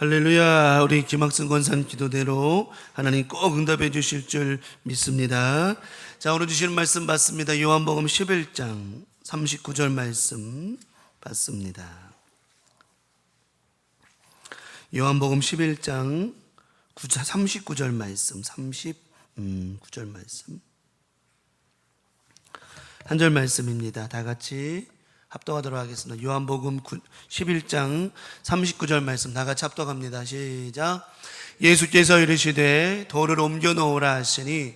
할렐루야. 우리 김학승 권사님 기도대로 하나님 꼭 응답해 주실 줄 믿습니다. 자, 오늘 주시는 말씀 받습니다. 요한복음 11장 39절 말씀 받습니다. 요한복음 11장 39절 말씀, 39절 말씀, 한 절 말씀입니다. 다 같이 합독하도록 하겠습니다. 요한복음 11장 39절 말씀 다 같이 합독합니다. 시작. 예수께서 이르시되 돌을 옮겨 놓으라 하시니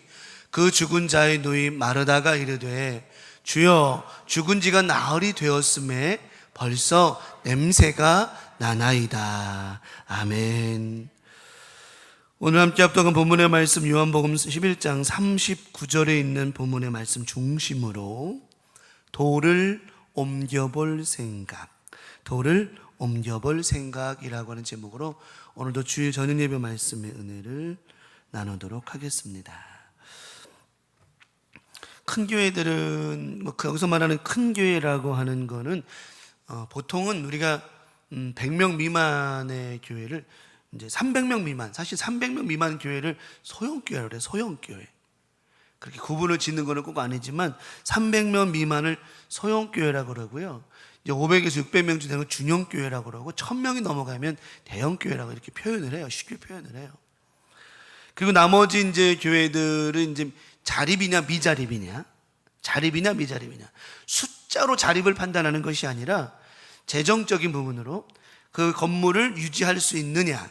그 죽은 자의 누이 마르다가 이르되 주여 죽은 지가 나흘이 되었음에 벌써 냄새가 나나이다. 아멘. 오늘 함께 합독한 본문의 말씀 요한복음 11장 39절에 있는 본문의 말씀 중심으로 돌을 옮겨볼 생각, 돌을 옮겨볼 생각이라고 하는 제목으로 오늘도 주일 저녁 예배 말씀의 은혜를 나누도록 하겠습니다. 큰 교회들은 여기서 말하는 큰 교회라고 하는 거는 보통은 우리가 100명 미만의 교회를 이제 300명 미만, 사실 300명 미만 교회를 소형교회라고 그래요. 소형교회. 그렇게 구분을 짓는 거는 꼭 아니지만 300명 미만을 소형교회라고 그러고요. 이제 500에서 600명쯤 되는 건 중형교회라고 그러고 1000명이 넘어가면 대형교회라고 이렇게 표현을 해요. 쉽게 표현을 해요. 그리고 나머지 이제 교회들은 이제 자립이냐 미자립이냐, 자립이냐 미자립이냐, 숫자로 자립을 판단하는 것이 아니라 재정적인 부분으로 그 건물을 유지할 수 있느냐,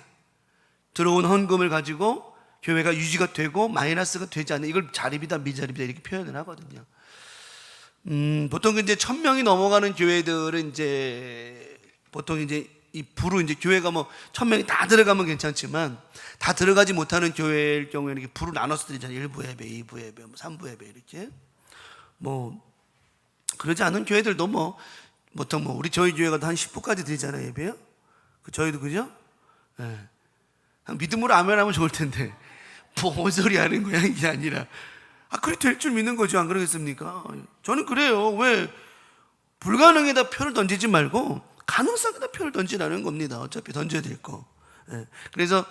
들어온 헌금을 가지고 교회가 유지가 되고 마이너스가 되지 않는, 이걸 자립이다 미자립이다 이렇게 표현을 하거든요. 보통 이제 1000명이 넘어가는 교회들은 이제 보통 이제 이 부로 이제 교회가 뭐 1000명이 다 들어가면 괜찮지만 다 들어가지 못하는 교회일 경우에는 이렇게 부로 나눠서 드리잖아요. 1부 예배, 2부 예배, 3부 예배 이렇게. 뭐 그러지 않은 교회들도 보통 저희 교회가 한 10부까지 드리잖아요, 예배요. 저희도 그죠? 네. 믿음으로 아멘 하면 좋을 텐데 뭔 소리 하는 거야 이게 아니라 그래 될 줄 믿는 거죠. 안 그러겠습니까? 저는 그래요. 왜 불가능에다 표를 던지지 말고 가능성에다 표를 던지라는 겁니다. 어차피 던져야 될 거. 네. 그래서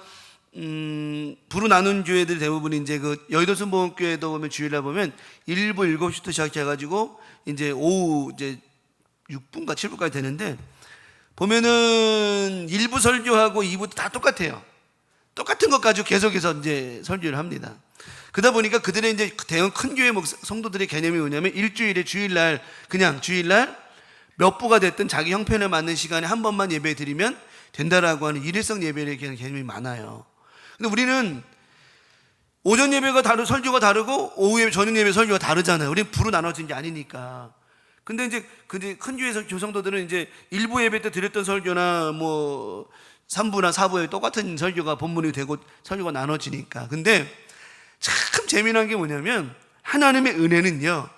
부로 나눈 교회들 대부분 이제 그 여의도 순복음교회도 보면 주일날 보면 1부 7시부터 시작해가지고 이제 오후 이제 6분가 7분까지 되는데 보면은 1부 설교하고 2부 다 똑같아요. 똑같은 것 가지고 계속해서 이제 설교를 합니다. 그러다 보니까 그들의 이제 대형 큰 교회 성도들의 개념이 뭐냐면 일주일에 주일날 그냥 주일날 몇 부가 됐든 자기 형편에 맞는 시간에 한 번만 예배 드리면 된다라고 하는 일회성 예배의 개념이 많아요. 근데 우리는 오전 예배가 설교가 다르고 오후 예배, 저녁 예배 설교가 다르잖아요. 우리는 부로 나눠진 게 아니니까. 근데 이제 큰 교회 교성도들은 이제 일부 예배 때 드렸던 설교나 3부나 4부에 똑같은 설교가 본문이 되고 설교가 나눠지니까. 근데 참 재미난 게 뭐냐면 하나님의 은혜는요,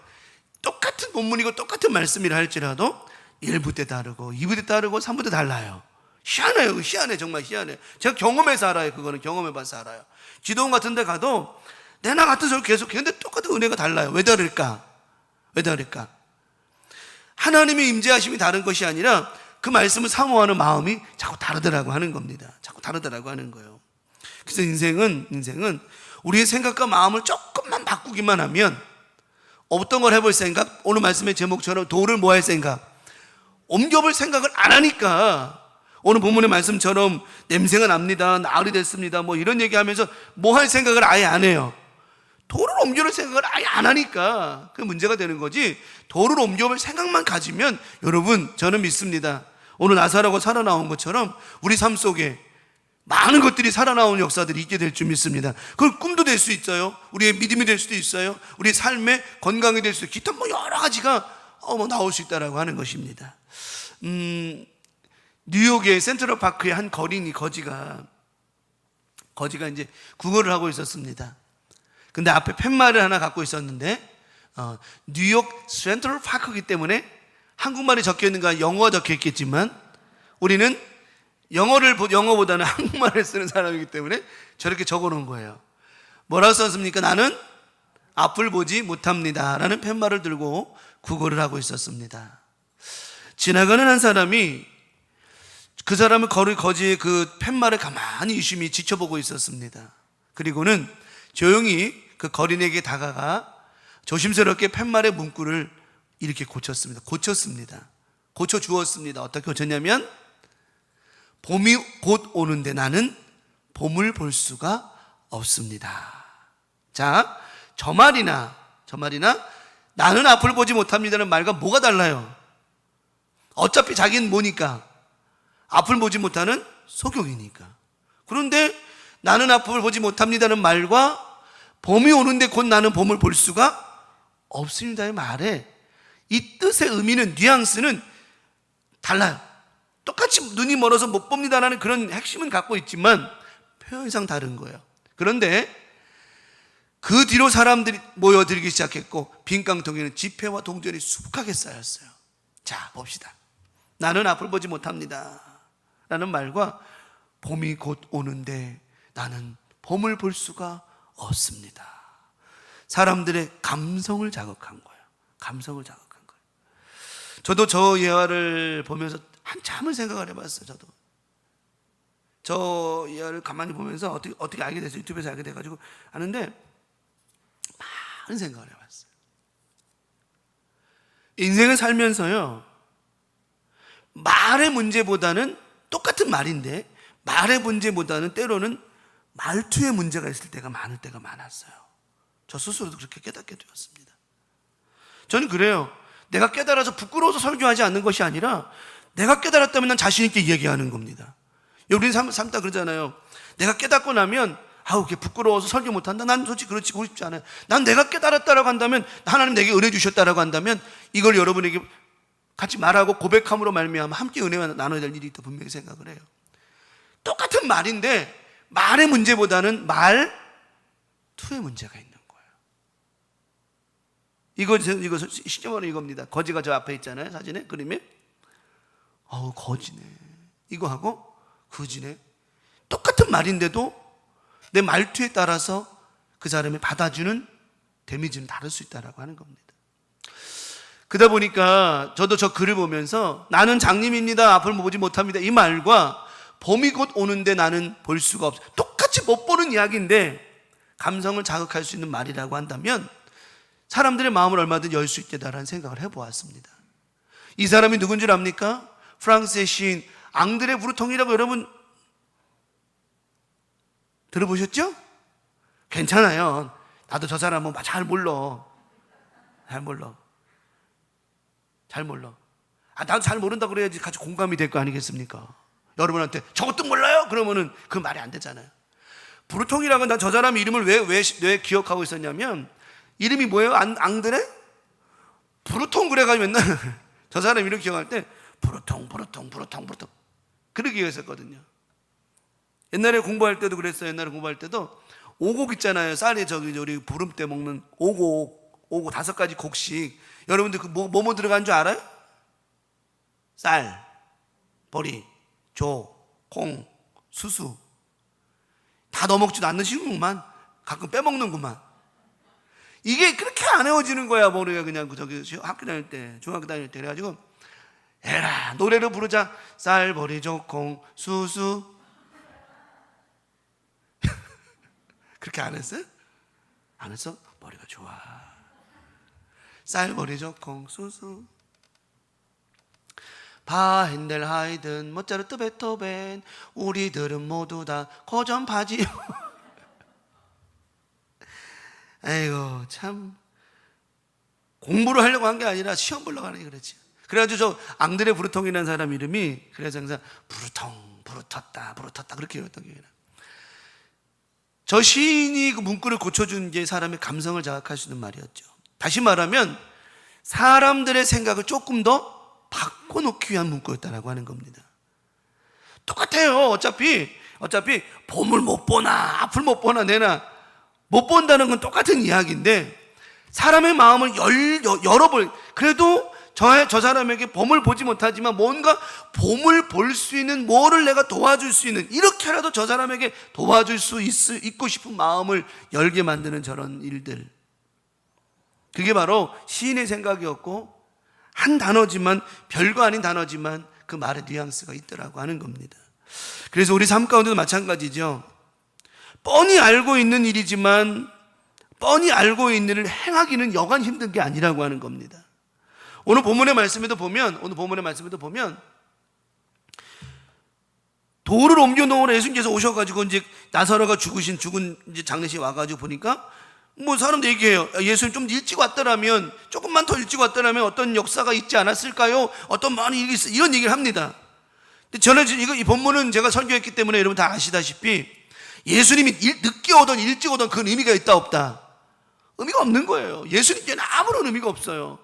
똑같은 본문이고 똑같은 말씀이라 할지라도 1부 때 다르고 2부 때 다르고 3부 때 달라요. 희한해요. 희한해. 정말 희한해. 제가 경험해서 알아요. 그거는 경험해봐서 알아요. 기도원 같은 데 가도 내나 같은 설교 계속해. 근데 똑같은 은혜가 달라요. 왜 다를까? 왜 다를까? 하나님의 임재하심이 다른 것이 아니라 그 말씀을 사모하는 마음이 자꾸 다르더라고 하는 겁니다. 자꾸 다르더라고 하는 거예요. 그래서 인생은 우리의 생각과 마음을 조금만 바꾸기만 하면 어떤 걸 해볼 생각? 오늘 말씀의 제목처럼 돌을 뭐 할 생각? 옮겨볼 생각을 안 하니까 오늘 본문의 말씀처럼 냄새가 납니다. 나흘이 됐습니다. 이런 얘기하면서 뭐 할 생각을 아예 안 해요. 돌을 옮겨볼 생각을 아예 안 하니까 그게 문제가 되는 거지. 돌을 옮겨볼 생각만 가지면 여러분 저는 믿습니다. 오늘 나사로가 살아나온 것처럼 우리 삶 속에 많은 것들이 살아나온 역사들이 있게 될 줄 믿습니다. 그걸 꿈도 될 수 있어요. 우리의 믿음이 될 수도 있어요. 우리의 삶의 건강이 될 수도 있고 기타 여러 가지가 나올 수 있다라고 하는 것입니다. 뉴욕의 센트럴 파크의 한 거지가 이제 국어를 하고 있었습니다. 근데 앞에 팻말을 하나 갖고 있었는데 뉴욕 센트럴 파크이기 때문에 한국말이 적혀 있는 거 영어가 적혀 있겠지만 우리는 영어보다는 한국말을 쓰는 사람이기 때문에 저렇게 적어 놓은 거예요. 뭐라고 썼습니까? 나는 앞을 보지 못합니다 라는 팻말을 들고 구걸을 하고 있었습니다. 지나가는 한 사람이 그 사람은 거지의 그 팻말을 가만히 유심히 지켜보고 있었습니다. 그리고는 조용히 그 거린에게 다가가 조심스럽게 팻말의 문구를 이렇게 고쳤습니다. 고쳐주었습니다. 어떻게 고쳤냐면, 봄이 곧 오는데 나는 봄을 볼 수가 없습니다. 자, 저 말이나 나는 앞을 보지 못합니다는 말과 뭐가 달라요? 어차피 자기는 뭐니까? 앞을 보지 못하는 소경이니까. 그런데 나는 앞을 보지 못합니다는 말과 봄이 오는데 곧 나는 봄을 볼 수가 없습니다의 말에 이 뜻의 의미는, 뉘앙스는 달라요. 똑같이 눈이 멀어서 못 봅니다라는 그런 핵심은 갖고 있지만 표현상 다른 거예요. 그런데 그 뒤로 사람들이 모여들기 시작했고 빈 깡통에는 지폐와 동전이 수북하게 쌓였어요. 자, 봅시다. 나는 앞을 보지 못합니다 라는 말과 봄이 곧 오는데 나는 봄을 볼 수가 없습니다. 사람들의 감성을 자극한 거예요. 저도 저 예화를 보면서 한참을 생각을 해봤어요. 저 예화를 가만히 보면서 어떻게 알게 됐어요. 유튜브에서 알게 돼가지고 아는데 많은 생각을 해봤어요. 인생을 살면서요, 말의 문제보다는, 똑같은 말인데 말의 문제보다는 때로는 말투의 문제가 있을 때가 많을 때가 많았어요. 저 스스로도 그렇게 깨닫게 되었습니다. 저는 그래요. 내가 깨달아서 부끄러워서 설교하지 않는 것이 아니라 내가 깨달았다면 난 자신 있게 얘기하는 겁니다. 우리는 삶다 그러잖아요. 내가 깨닫고 나면 그게 부끄러워서 설교 못한다. 난 솔직히 그러고 싶지 않아요. 난 내가 깨달았다라고 한다면, 하나님 내게 은혜 주셨다라고 한다면 이걸 여러분에게 같이 말하고 고백함으로 말미암아 함께 은혜와 나눠야 될 일이 있다 분명히 생각을 해요. 똑같은 말인데 말의 문제보다는 말투의 문제가 있는 거예요. 이거 시점으로 이겁니다. 거지가 저 앞에 있잖아요. 사진에, 그림에. 거지네. 이거하고 거지네. 똑같은 말인데도 내 말투에 따라서 그 사람이 받아주는 데미지는 다를 수 있다고 하는 겁니다. 그러다 보니까 저도 저 글을 보면서 나는 장님입니다, 앞을 보지 못합니다, 이 말과 봄이 곧 오는데 나는 볼 수가 없어요, 똑같이 못 보는 이야기인데 감성을 자극할 수 있는 말이라고 한다면 사람들의 마음을 얼마든지 열 수 있다라는 생각을 해보았습니다. 이 사람이 누군 줄 압니까? 프랑스의 시인 앙드레 브루통이라고 여러분 들어보셨죠? 괜찮아요. 나도 저 사람은 잘 몰라. 나도 잘 모른다고 그래야지 같이 공감이 될 거 아니겠습니까? 여러분한테 저것도 몰라요? 그러면은 그 말이 안 되잖아요. 브루통이라고, 난 저 사람 이름을 왜 기억하고 있었냐면, 이름이 뭐예요? 앙드레? 브루통 그래가지고 맨날 저 사람 이름 기억할 때 브루통 그렇게 기억했었거든요. 옛날에 공부할 때도 그랬어요. 옛날에 공부할 때도 오곡 있잖아요. 쌀에 우리 부름 때 먹는 오곡 5가지 곡식. 여러분들 그 뭐 들어간 줄 알아요? 쌀, 보리, 조, 콩, 수수. 다 넣어먹지도 않는 식구만. 가끔 빼먹는구만. 이게 그렇게 안 외워지는 거야. 우리가 그냥 학교 다닐 때, 중학교 다닐 때. 그래가지고 에라, 노래를 부르자. 쌀, 보리, 조, 콩, 수수. 그렇게 안 했어요? 안 했어? 머리가 좋아. 쌀, 보리, 조, 콩, 수수. 바, 핸델, 하이든, 모차르트, 베토벤, 우리들은 모두 다 고전파지요. 아이고, 참 공부를 하려고 한 게 아니라 시험 보려고 하는 게 그렇지. 그래가지고 저 앙드레 브루통이라는 사람 이름이, 그래서 항상 부르텄다 그렇게 읽었던 기억이 나요. 저 시인이 그 문구를 고쳐준 게 사람의 감성을 자극할 수 있는 말이었죠. 다시 말하면 사람들의 생각을 조금 더 바꿔놓기 위한 문구였다라고 하는 겁니다. 똑같아요. 어차피 봄을 못 보나 앞을 못 보나 내나 못 본다는 건 똑같은 이야기인데, 사람의 마음을 열어볼, 그래도 저 사람에게 봄을 보지 못하지만 뭔가 봄을 볼 수 있는 뭐를 내가 도와줄 수 있는, 이렇게라도 저 사람에게 도와줄 수 있고 싶은 마음을 열게 만드는 저런 일들, 그게 바로 시인의 생각이었고, 한 단어지만, 별거 아닌 단어지만 그 말의 뉘앙스가 있더라고 하는 겁니다. 그래서 우리 삶 가운데도 마찬가지죠. 뻔히 알고 있는 일이지만 뻔히 알고 있는 일을 행하기는 여간 힘든 게 아니라고 하는 겁니다. 오늘 본문의 말씀에도 보면 돌을 옮겨 놓으러 예수님께서 오셔가지고 이제 나사로가 죽은 이제 장례식 와가지고 보니까 뭐 사람들 얘기해요. 예수님 좀 일찍 왔더라면, 조금만 더 일찍 왔더라면 어떤 역사가 있지 않았을까요? 어떤 많은 일이 있어, 이런 얘기를 합니다. 근데 저는 이 본문은 제가 설교했기 때문에 여러분 다 아시다시피 예수님이 늦게 오든 일찍 오든 그건 의미가 있다 없다? 의미가 없는 거예요. 예수님께는 아무런 의미가 없어요.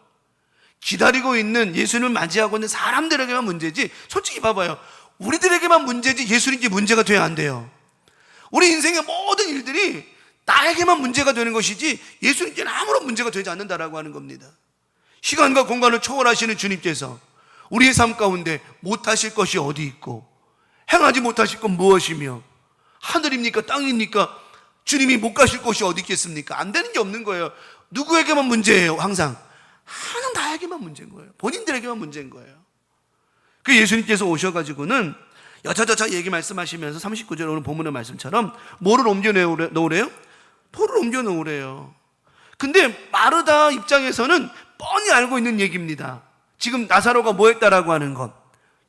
기다리고 있는, 예수님을 맞이하고 있는 사람들에게만 문제지, 솔직히 봐봐요. 우리들에게만 문제지 예수님께 문제가 돼야 안 돼요. 우리 인생의 모든 일들이 나에게만 문제가 되는 것이지 예수님께는 아무런 문제가 되지 않는다라고 하는 겁니다. 시간과 공간을 초월하시는 주님께서 우리의 삶 가운데 못하실 것이 어디 있고 행하지 못하실 건 무엇이며, 하늘입니까 땅입니까? 주님이 못 가실 곳이 어디 있겠습니까? 안 되는 게 없는 거예요. 누구에게만 문제예요? 항상 나에게만 문제인 거예요. 본인들에게만 문제인 거예요. 그 예수님께서 오셔가지고는 여차저차 얘기 말씀하시면서 39절 오늘 본문의 말씀처럼 뭐를 옮겨 놓으래요? 돌을 옮겨 놓으래요. 근데 마르다 입장에서는 뻔히 알고 있는 얘기입니다. 지금 나사로가 뭐 했다라고 하는 것,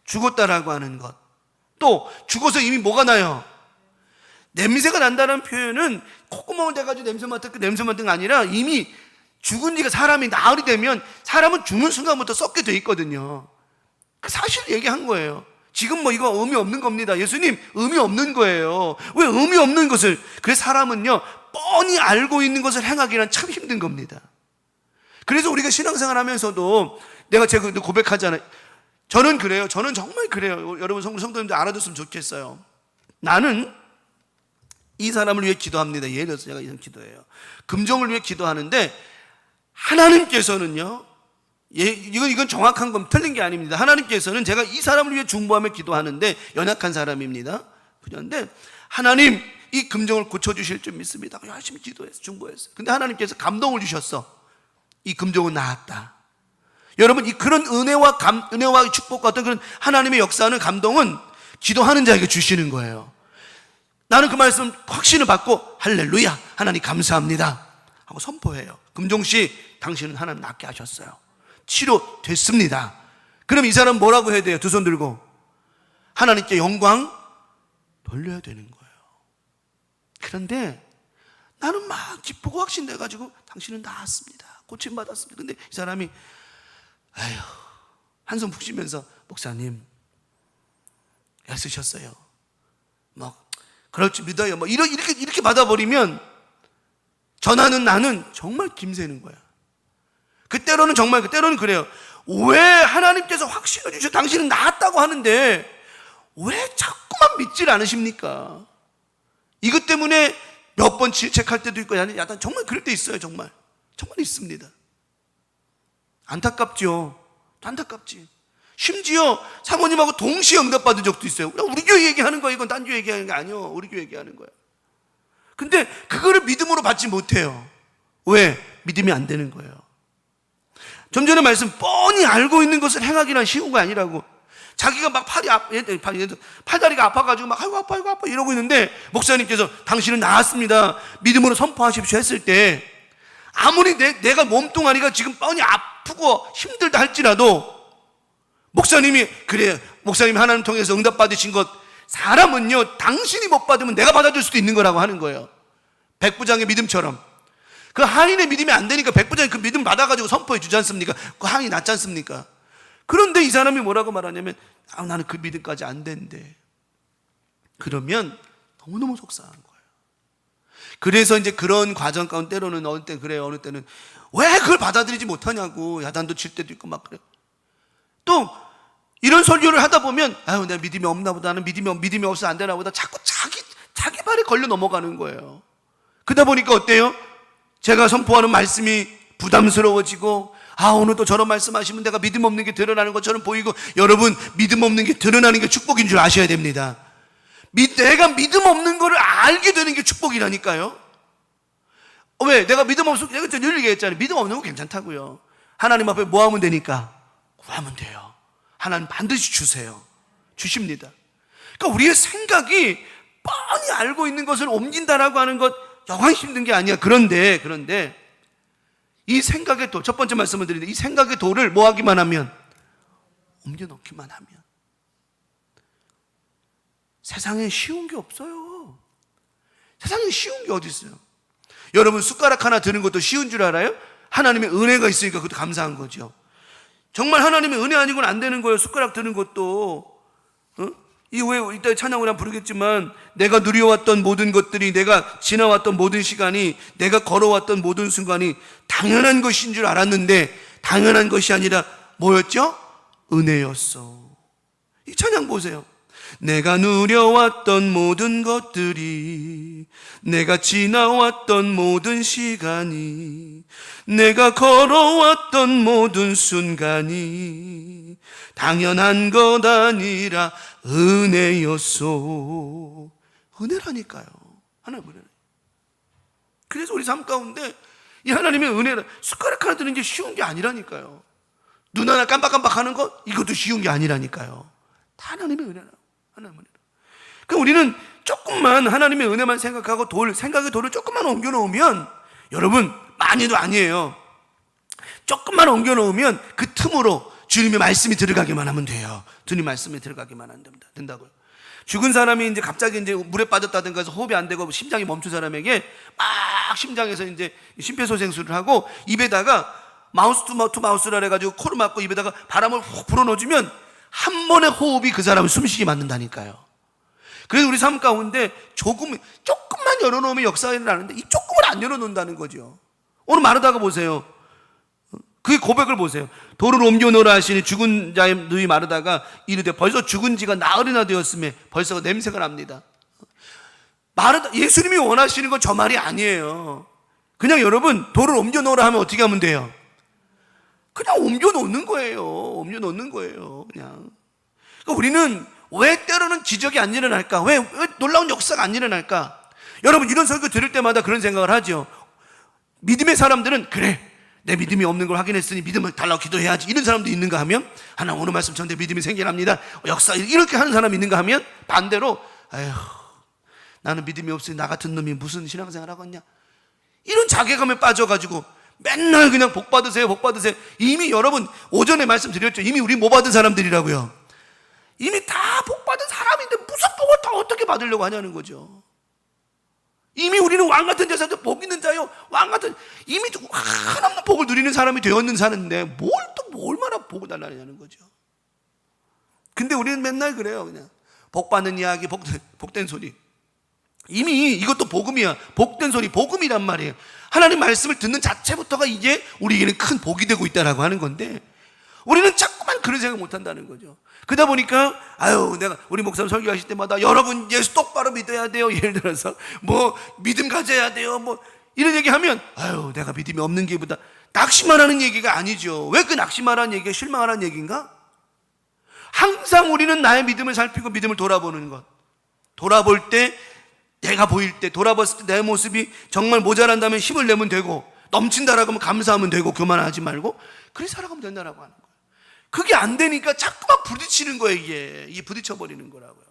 죽었다라고 하는 것, 또 죽어서 이미 뭐가 나요? 냄새가 난다는 표현은 콧구멍을 대가지고 냄새 맡은 게 아니라 이미 죽은 지가 사람이 나흘이 되면 사람은 죽는 순간부터 썩게 돼 있거든요. 그 사실 얘기한 거예요. 지금 뭐 이거 의미 없는 겁니다. 예수님 의미 없는 거예요. 왜 의미 없는 것을? 그래서 사람은요 뻔히 알고 있는 것을 행하기란 참 힘든 겁니다. 그래서 우리가 신앙생활 하면서도 제가 고백하잖아요. 저는 그래요. 저는 정말 그래요. 여러분 성도님들 알아줬으면 좋겠어요. 나는 이 사람을 위해 기도합니다. 예를 들어서 제가 이런 기도해요. 금종을 위해 기도하는데 하나님께서는요, 이건 정확한 건 틀린 게 아닙니다. 하나님께서는 제가 이 사람을 위해 중보하며 기도하는데 연약한 사람입니다. 그런데 하나님 이 금종을 고쳐주실 줄 믿습니다. 열심히 기도했어, 중보했어요. 근데 하나님께서 감동을 주셨어. 이 금종은 나았다. 여러분 그런 은혜와 축복과 어떤 그런 하나님의 역사하는 감동은 기도하는 자에게 주시는 거예요. 나는 그 말씀 확신을 받고 할렐루야 하나님 감사합니다 하고 선포해요. 금종씨 당신은 하나님 낫게 하셨어요. 치료됐습니다. 그럼 이 사람 뭐라고 해야 돼요? 두 손 들고 하나님께 영광 돌려야 되는 거예요. 그런데 나는 막 기쁘고 확신돼가지고 당신은 나았습니다, 고침받았습니다. 근데 이 사람이 한숨 푹 쉬면서 목사님 애쓰셨어요, 그럴 줄 믿어요, 이렇게 받아버리면 나는 정말 김새는 거야. 그때로는 그래요. 왜 하나님께서 확신을 주셔 당신은 나았다고 하는데 왜 자꾸만 믿질 않으십니까? 이것 때문에 몇 번 질책할 때도 있고, 약간 정말 그럴 때 있어요. 정말 있습니다. 안타깝죠. 안타깝지. 심지어 사모님하고 동시에 응답받은 적도 있어요. 우리 교회 얘기하는 거야. 이건 딴 교회 얘기하는 게 아니에요. 우리 교회 얘기하는 거야. 근데 그거를 믿음으로 받지 못해요. 왜? 믿음이 안 되는 거예요. 좀 전에 말씀, 뻔히 알고 있는 것을 행하기란 쉬운 거 아니라고. 자기가 막 팔다리가 아파가지고 막 아이고 아파 이러고 있는데 목사님께서 당신은 나았습니다, 믿음으로 선포하십시오 했을 때 아무리 내가 몸뚱아리가 지금 뻔히 아프고 힘들다 할지라도 목사님이 하나님 통해서 응답 받으신 것, 사람은요 당신이 못 받으면 내가 받아줄 수도 있는 거라고 하는 거예요. 백부장의 믿음처럼. 그 하인의 믿음이 안 되니까 백부장이 그 믿음 받아가지고 선포해 주지 않습니까? 그 하인이 낫지 않습니까? 그런데 이 사람이 뭐라고 말하냐면 나는 그 믿음까지 안 된대. 그러면 너무너무 속상한 거예요. 그래서 이제 그런 과정 가운데 때로는 어느 때 그래요. 어느 때는 왜 그걸 받아들이지 못하냐고 야단도 칠 때도 있고 막 그래요. 또 이런 설교를 하다 보면 내가 믿음이 없나 보다, 나는 믿음이 없어서 안 되나 보다, 자꾸 자기 말에 걸려 넘어가는 거예요. 그러다 보니까 어때요? 제가 선포하는 말씀이 부담스러워지고 오늘 또 저런 말씀하시면 내가 믿음 없는 게 드러나는 것처럼 보이고, 여러분 믿음 없는 게 드러나는 게 축복인 줄 아셔야 됩니다. 내가 믿음 없는 거를 알게 되는 게 축복이라니까요. 왜? 내가 믿음 없어, 내가 늘 얘기했잖아요. 믿음 없는 거 괜찮다고요. 하나님 앞에 뭐 하면 되니까? 구하면 돼요. 하나님 반드시 주세요. 주십니다. 그러니까 우리의 생각이 뻔히 알고 있는 것을 옮긴다라고 하는 것 영원히 힘든 게 아니야. 그런데 이 생각의 돌, 첫 번째 말씀을 드리는데 이 생각의 돌을 뭐 하기만 하면, 옮겨놓기만 하면, 세상에 쉬운 게 없어요. 세상에 쉬운 게 어디 있어요? 여러분 숟가락 하나 드는 것도 쉬운 줄 알아요? 하나님의 은혜가 있으니까 그것도 감사한 거죠. 정말 하나님의 은혜 아니고는 안 되는 거예요. 숟가락 드는 것도. 이후에 이따 찬양을 한번 부르겠지만, 내가 누려왔던 모든 것들이, 내가 지나왔던 모든 시간이, 내가 걸어왔던 모든 순간이 당연한 것인 줄 알았는데 당연한 것이 아니라 뭐였죠? 은혜였어. 이 찬양 보세요. 내가 누려왔던 모든 것들이, 내가 지나왔던 모든 시간이, 내가 걸어왔던 모든 순간이 당연한 것 아니라 은혜였소. 은혜라니까요. 하나님 은혜. 그래서 우리 삶 가운데 이 하나님의 은혜는 숟가락 하나 드는 게 쉬운 게 아니라니까요. 눈 하나 깜빡깜빡 하는 것, 이것도 쉬운 게 아니라니까요. 다 하나님의 은혜라. 하나님의 은혜. 그럼 우리는 조금만 하나님의 은혜만 생각하고 생각의 돌을 조금만 옮겨 놓으면, 여러분 많이도 아니에요. 조금만 옮겨 놓으면 그 틈으로 주님의 말씀이 들어가기만 하면 돼요. 주님 말씀이 들어가기만 하면 된다고요. 죽은 사람이 이제 갑자기 이제 물에 빠졌다든가 해서 호흡이 안 되고 심장이 멈춘 사람에게 막 심장에서 이제 심폐소생술을 하고 입에다가 마우스 투 마우스라 해가지고 코를 막고 입에다가 바람을 훅 불어넣어주면 한 번에 호흡이 그 사람을 숨쉬게 만든다니까요. 그래서 우리 삶 가운데 조금만 열어놓으면 역사가 일어나는데 이 조금을 안 열어놓는다는 거죠. 오늘 마르다가 보세요. 그 고백을 보세요. 돌을 옮겨 놓으라 하시니 죽은 자의 누이 마르다가 이르되 벌써 죽은 지가 나흘이나 되었음에 벌써 냄새가 납니다. 예수님이 원하시는 건 저 말이 아니에요. 그냥 여러분 돌을 옮겨 놓으라 하면 어떻게 하면 돼요? 그냥 옮겨 놓는 거예요. 옮겨 놓는 거예요. 그냥. 그러니까 우리는 왜 때로는 기적이 안 일어날까? 왜 놀라운 역사가 안 일어날까? 여러분 이런 설교 들을 때마다 그런 생각을 하죠. 믿음의 사람들은 그래, 내 믿음이 없는 걸 확인했으니 믿음을 달라고 기도해야지, 이런 사람도 있는가 하면, 하나 오늘 말씀 전대 믿음이 생겨납니다, 역사 이렇게 하는 사람이 있는가 하면, 반대로 아휴 나는 믿음이 없으니 나 같은 놈이 무슨 신앙생활 하겠냐, 이런 자괴감에 빠져가지고 맨날 그냥 복 받으세요 복 받으세요. 이미 여러분 오전에 말씀드렸죠. 이미 우리 못 받은 사람들이라고요. 이미 다 복 받은 사람인데 무슨 복을 더 어떻게 받으려고 하냐는 거죠. 이미 우리는 왕같은 자사도 복 있는 자요, 왕같은, 이미 한없는 복을 누리는 사람이 되었는 사는데 뭘 얼마나 복을 달라냐는 거죠. 근데 우리는 맨날 그래요. 그냥 복 받는 이야기, 복된 소리. 이미 이것도 복음이야. 복된 소리, 복음이란 말이에요. 하나님 말씀을 듣는 자체부터가 이게 우리에게는 큰 복이 되고 있다라고 하는 건데, 우리는 자꾸만 그런 생각 못 한다는 거죠. 그러다 보니까 내가 우리 목사님 설교하실 때마다 여러분 예수 똑바로 믿어야 돼요, 예를 들어서 뭐 믿음 가져야 돼요, 뭐 이런 얘기하면 내가 믿음이 없는 게보다 낙심만 하는 얘기가 아니죠. 왜 그 낙심만 하는 얘기가 실망하는 얘기인가? 항상 우리는 나의 믿음을 살피고 믿음을 돌아보는 것, 돌아볼 때 내가 보일 때, 돌아봤을 때 내 모습이 정말 모자란다면 힘을 내면 되고, 넘친다라고 하면 감사하면 되고, 교만하지 말고 그렇게 살아가면 된다라고 하는 거예요. 그게 안 되니까 자꾸만 부딪히는 거예요. 이게 부딪혀버리는 거라고요.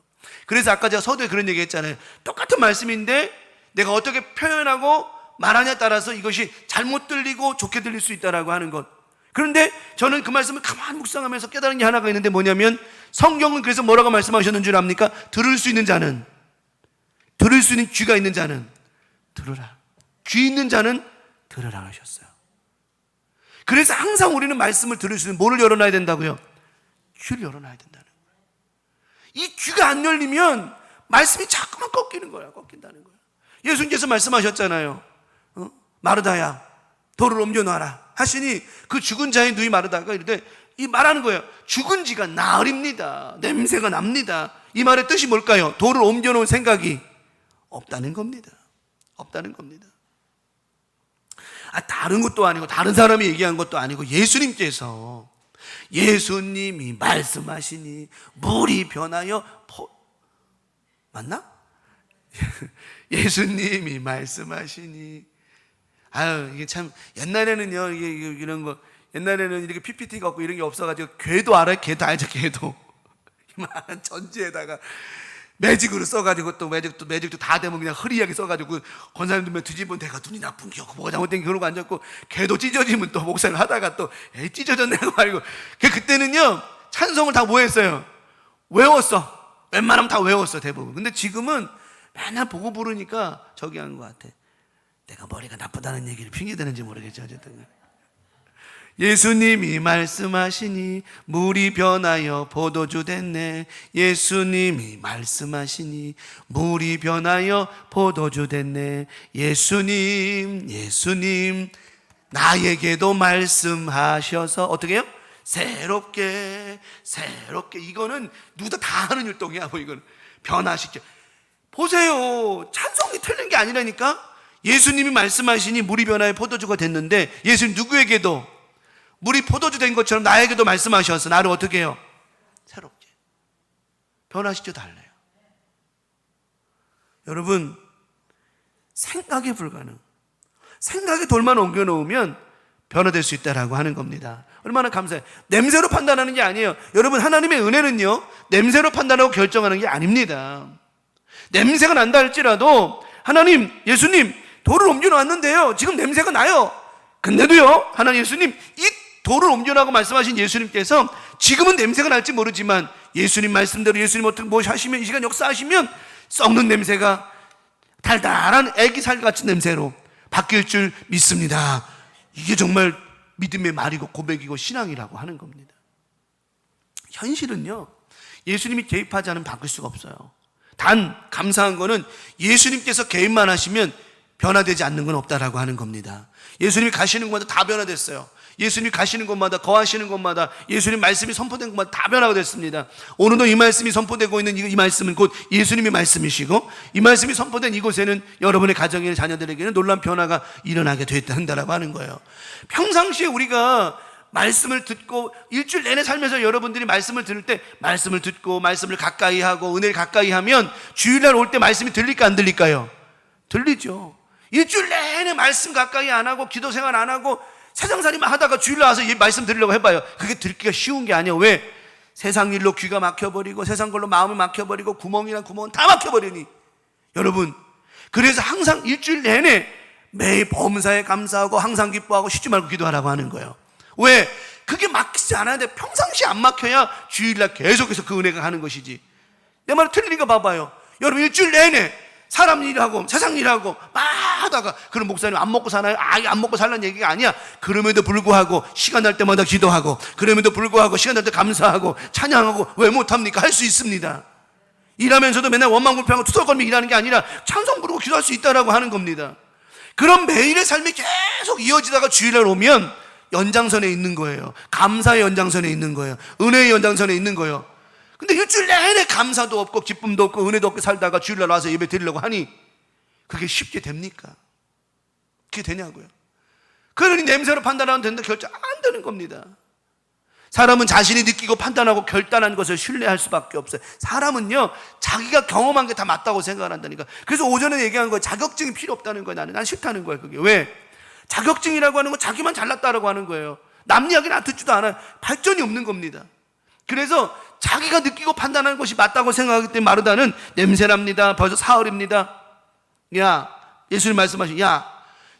그래서 아까 제가 서두에 그런 얘기 했잖아요. 똑같은 말씀인데 내가 어떻게 표현하고 말하냐에 따라서 이것이 잘못 들리고 좋게 들릴 수 있다라고 하는 것. 그런데 저는 그 말씀을 가만히 묵상하면서 깨달은 게 하나가 있는데, 뭐냐면 성경은 그래서 뭐라고 말씀하셨는 줄 압니까? 들을 수 있는 자는, 들을 수 있는 귀가 있는 자는 들으라, 귀 있는 자는 들으라 하셨어요. 그래서 항상 우리는 말씀을 들을 수 있는 뭐를 열어놔야 된다고요? 귀를 열어놔야 된다는 거예요. 이 귀가 안 열리면 말씀이 자꾸만 꺾이는 거야. 꺾인다는 거예요. 예수님께서 말씀하셨잖아요. 마르다야 돌을 옮겨놔라 하시니 그 죽은 자의 누이 마르다가 이르되, 이 말하는 거예요. 죽은 지가 나흘입니다. 냄새가 납니다. 이 말의 뜻이 뭘까요? 돌을 옮겨놓은 생각이 없다는 겁니다. 없다는 겁니다. 다른 것도 아니고 다른 사람이 얘기한 것도 아니고 예수님이 말씀하시니 물이 변하여 맞나? 예수님이 말씀하시니, 이게 참 옛날에는요, 이게 이런 거 옛날에는 이렇게 PPT가 없고 이런 게 없어가지고 궤도 알아요? 궤도 알죠? 궤도. 이만한 전지에다가 매직으로 써가지고 또 매직도 다 되면 그냥 흐리하게 써가지고 권사님들 뒤집으면 내가 눈이 나쁜 게 없고 뭐가 잘못된 게 그러고 앉았고, 궤도 찢어지면 또 목사를 하다가 또 에이 찢어졌네 하고 말고. 그때는요 찬송을 다 뭐 했어요? 외웠어. 웬만하면 다 외웠어 대부분. 근데 지금은 맨날 보고 부르니까 저기 하는 것 같아. 내가 머리가 나쁘다는 얘기를 핑계대는지 모르겠죠. 어쨌든 예수님이 말씀하시니 물이 변하여 포도주 됐네. 예수님이 말씀하시니 물이 변하여 포도주 됐네. 예수님 나에게도 말씀하셔서 어떻게 해요? 새롭게. 이거는 누구도 다 하는 율동이야. 뭐 이거는 변화시켜. 보세요, 찬송이 틀린 게 아니라니까. 예수님이 말씀하시니 물이 변하여 포도주가 됐는데, 예수님 누구에게도 물이 포도주 된 것처럼 나에게도 말씀하셔서 나를 어떻게 해요? 새롭게 변화시켜 달래요. 여러분, 생각에 불가능. 생각에 돌만 옮겨 놓으면 변화될 수 있다라고 하는 겁니다. 얼마나 감사해요. 냄새로 판단하는 게 아니에요. 여러분, 하나님의 은혜는요 냄새로 판단하고 결정하는 게 아닙니다. 냄새가 난다 할지라도 하나님, 예수님 돌을 옮겨 놨는데요 지금 냄새가 나요. 근데도요 하나님, 예수님 이 돌을 옮겨라고 말씀하신 예수님께서 지금은 냄새가 날지 모르지만 예수님 말씀대로 예수님 어떻게 뭐 하시면 이 시간 역사하시면 썩는 냄새가 달달한 애기살 같은 냄새로 바뀔 줄 믿습니다. 이게 정말 믿음의 말이고 고백이고 신앙이라고 하는 겁니다. 현실은요 예수님이 개입하지 않으면 바뀔 수가 없어요. 단 감사한 거는 예수님께서 개입만 하시면 변화되지 않는 건 없다라고 하는 겁니다. 예수님이 가시는 곳마다 다 변화됐어요. 예수님이 가시는 곳마다, 거하시는 곳마다 예수님 말씀이 선포된 곳마다 다 변화가 됐습니다. 오늘도 이 말씀이 선포되고 있는 이 말씀은 곧 예수님의 말씀이시고, 이 말씀이 선포된 이곳에는 여러분의 가정의 자녀들에게는 놀라운 변화가 일어나게 된다라고 하는 거예요. 평상시에 우리가 말씀을 듣고 일주일 내내 살면서 여러분들이 말씀을 들을 때 말씀을 듣고 말씀을 가까이 하고 은혜를 가까이 하면 주일날 올 때 말씀이 들릴까 안 들릴까요? 들리죠. 일주일 내내 말씀 가까이 안 하고 기도 생활 안 하고 세상살이만 하다가 주일날 와서 이 말씀 들으려고 해봐요. 그게 듣기가 쉬운 게 아니에요. 왜? 세상 일로 귀가 막혀버리고 세상 걸로 마음이 막혀버리고 구멍이란 구멍은 다 막혀버리니. 여러분, 그래서 항상 일주일 내내 매일 범사에 감사하고 항상 기뻐하고 쉬지 말고 기도하라고 하는 거예요. 왜? 그게 막히지 않아야 돼. 평상시에 안 막혀야 주일날 계속해서 그 은혜가 가는 것이지. 내 말이 틀리니까 봐봐요. 여러분, 일주일 내내 사람 일하고 세상 일하고 막 하다가, 그럼 목사님 안 먹고 사나요? 아예 안 먹고 살라는 얘기가 아니야. 그럼에도 불구하고 시간 날 때마다 기도하고, 그럼에도 불구하고 시간 날 때 감사하고 찬양하고, 왜 못합니까? 할 수 있습니다. 일하면서도 맨날 원망불평하고 투덜거리며 일하는 게 아니라 찬송 부르고 기도할 수 있다라고 하는 겁니다. 그럼 매일의 삶이 계속 이어지다가 주일날 오면 연장선에 있는 거예요. 감사의 연장선에 있는 거예요. 은혜의 연장선에 있는 거예요. 근데 일주일 내내 감사도 없고 기쁨도 없고 은혜도 없고 살다가 주일날 와서 예배 드리려고 하니 그게 쉽게 됩니까? 그게 되냐고요. 그러니 냄새로 판단하면 된다 결정 안 되는 겁니다. 사람은 자신이 느끼고 판단하고 결단한 것을 신뢰할 수밖에 없어요. 사람은요 자기가 경험한 게 다 맞다고 생각을 한다니까. 그래서 오전에 얘기한 거예요. 자격증이 필요 없다는 거예요. 난 싫다는 거예요. 그게 왜? 자격증이라고 하는 건 자기만 잘났다라고 하는 거예요. 남 이야기는 듣지도 않아요. 발전이 없는 겁니다. 그래서 자기가 느끼고 판단하는 것이 맞다고 생각하기 때문에 마르다는 냄새납니다. 벌써 사흘입니다. 야, 예수님 말씀하시는, 야,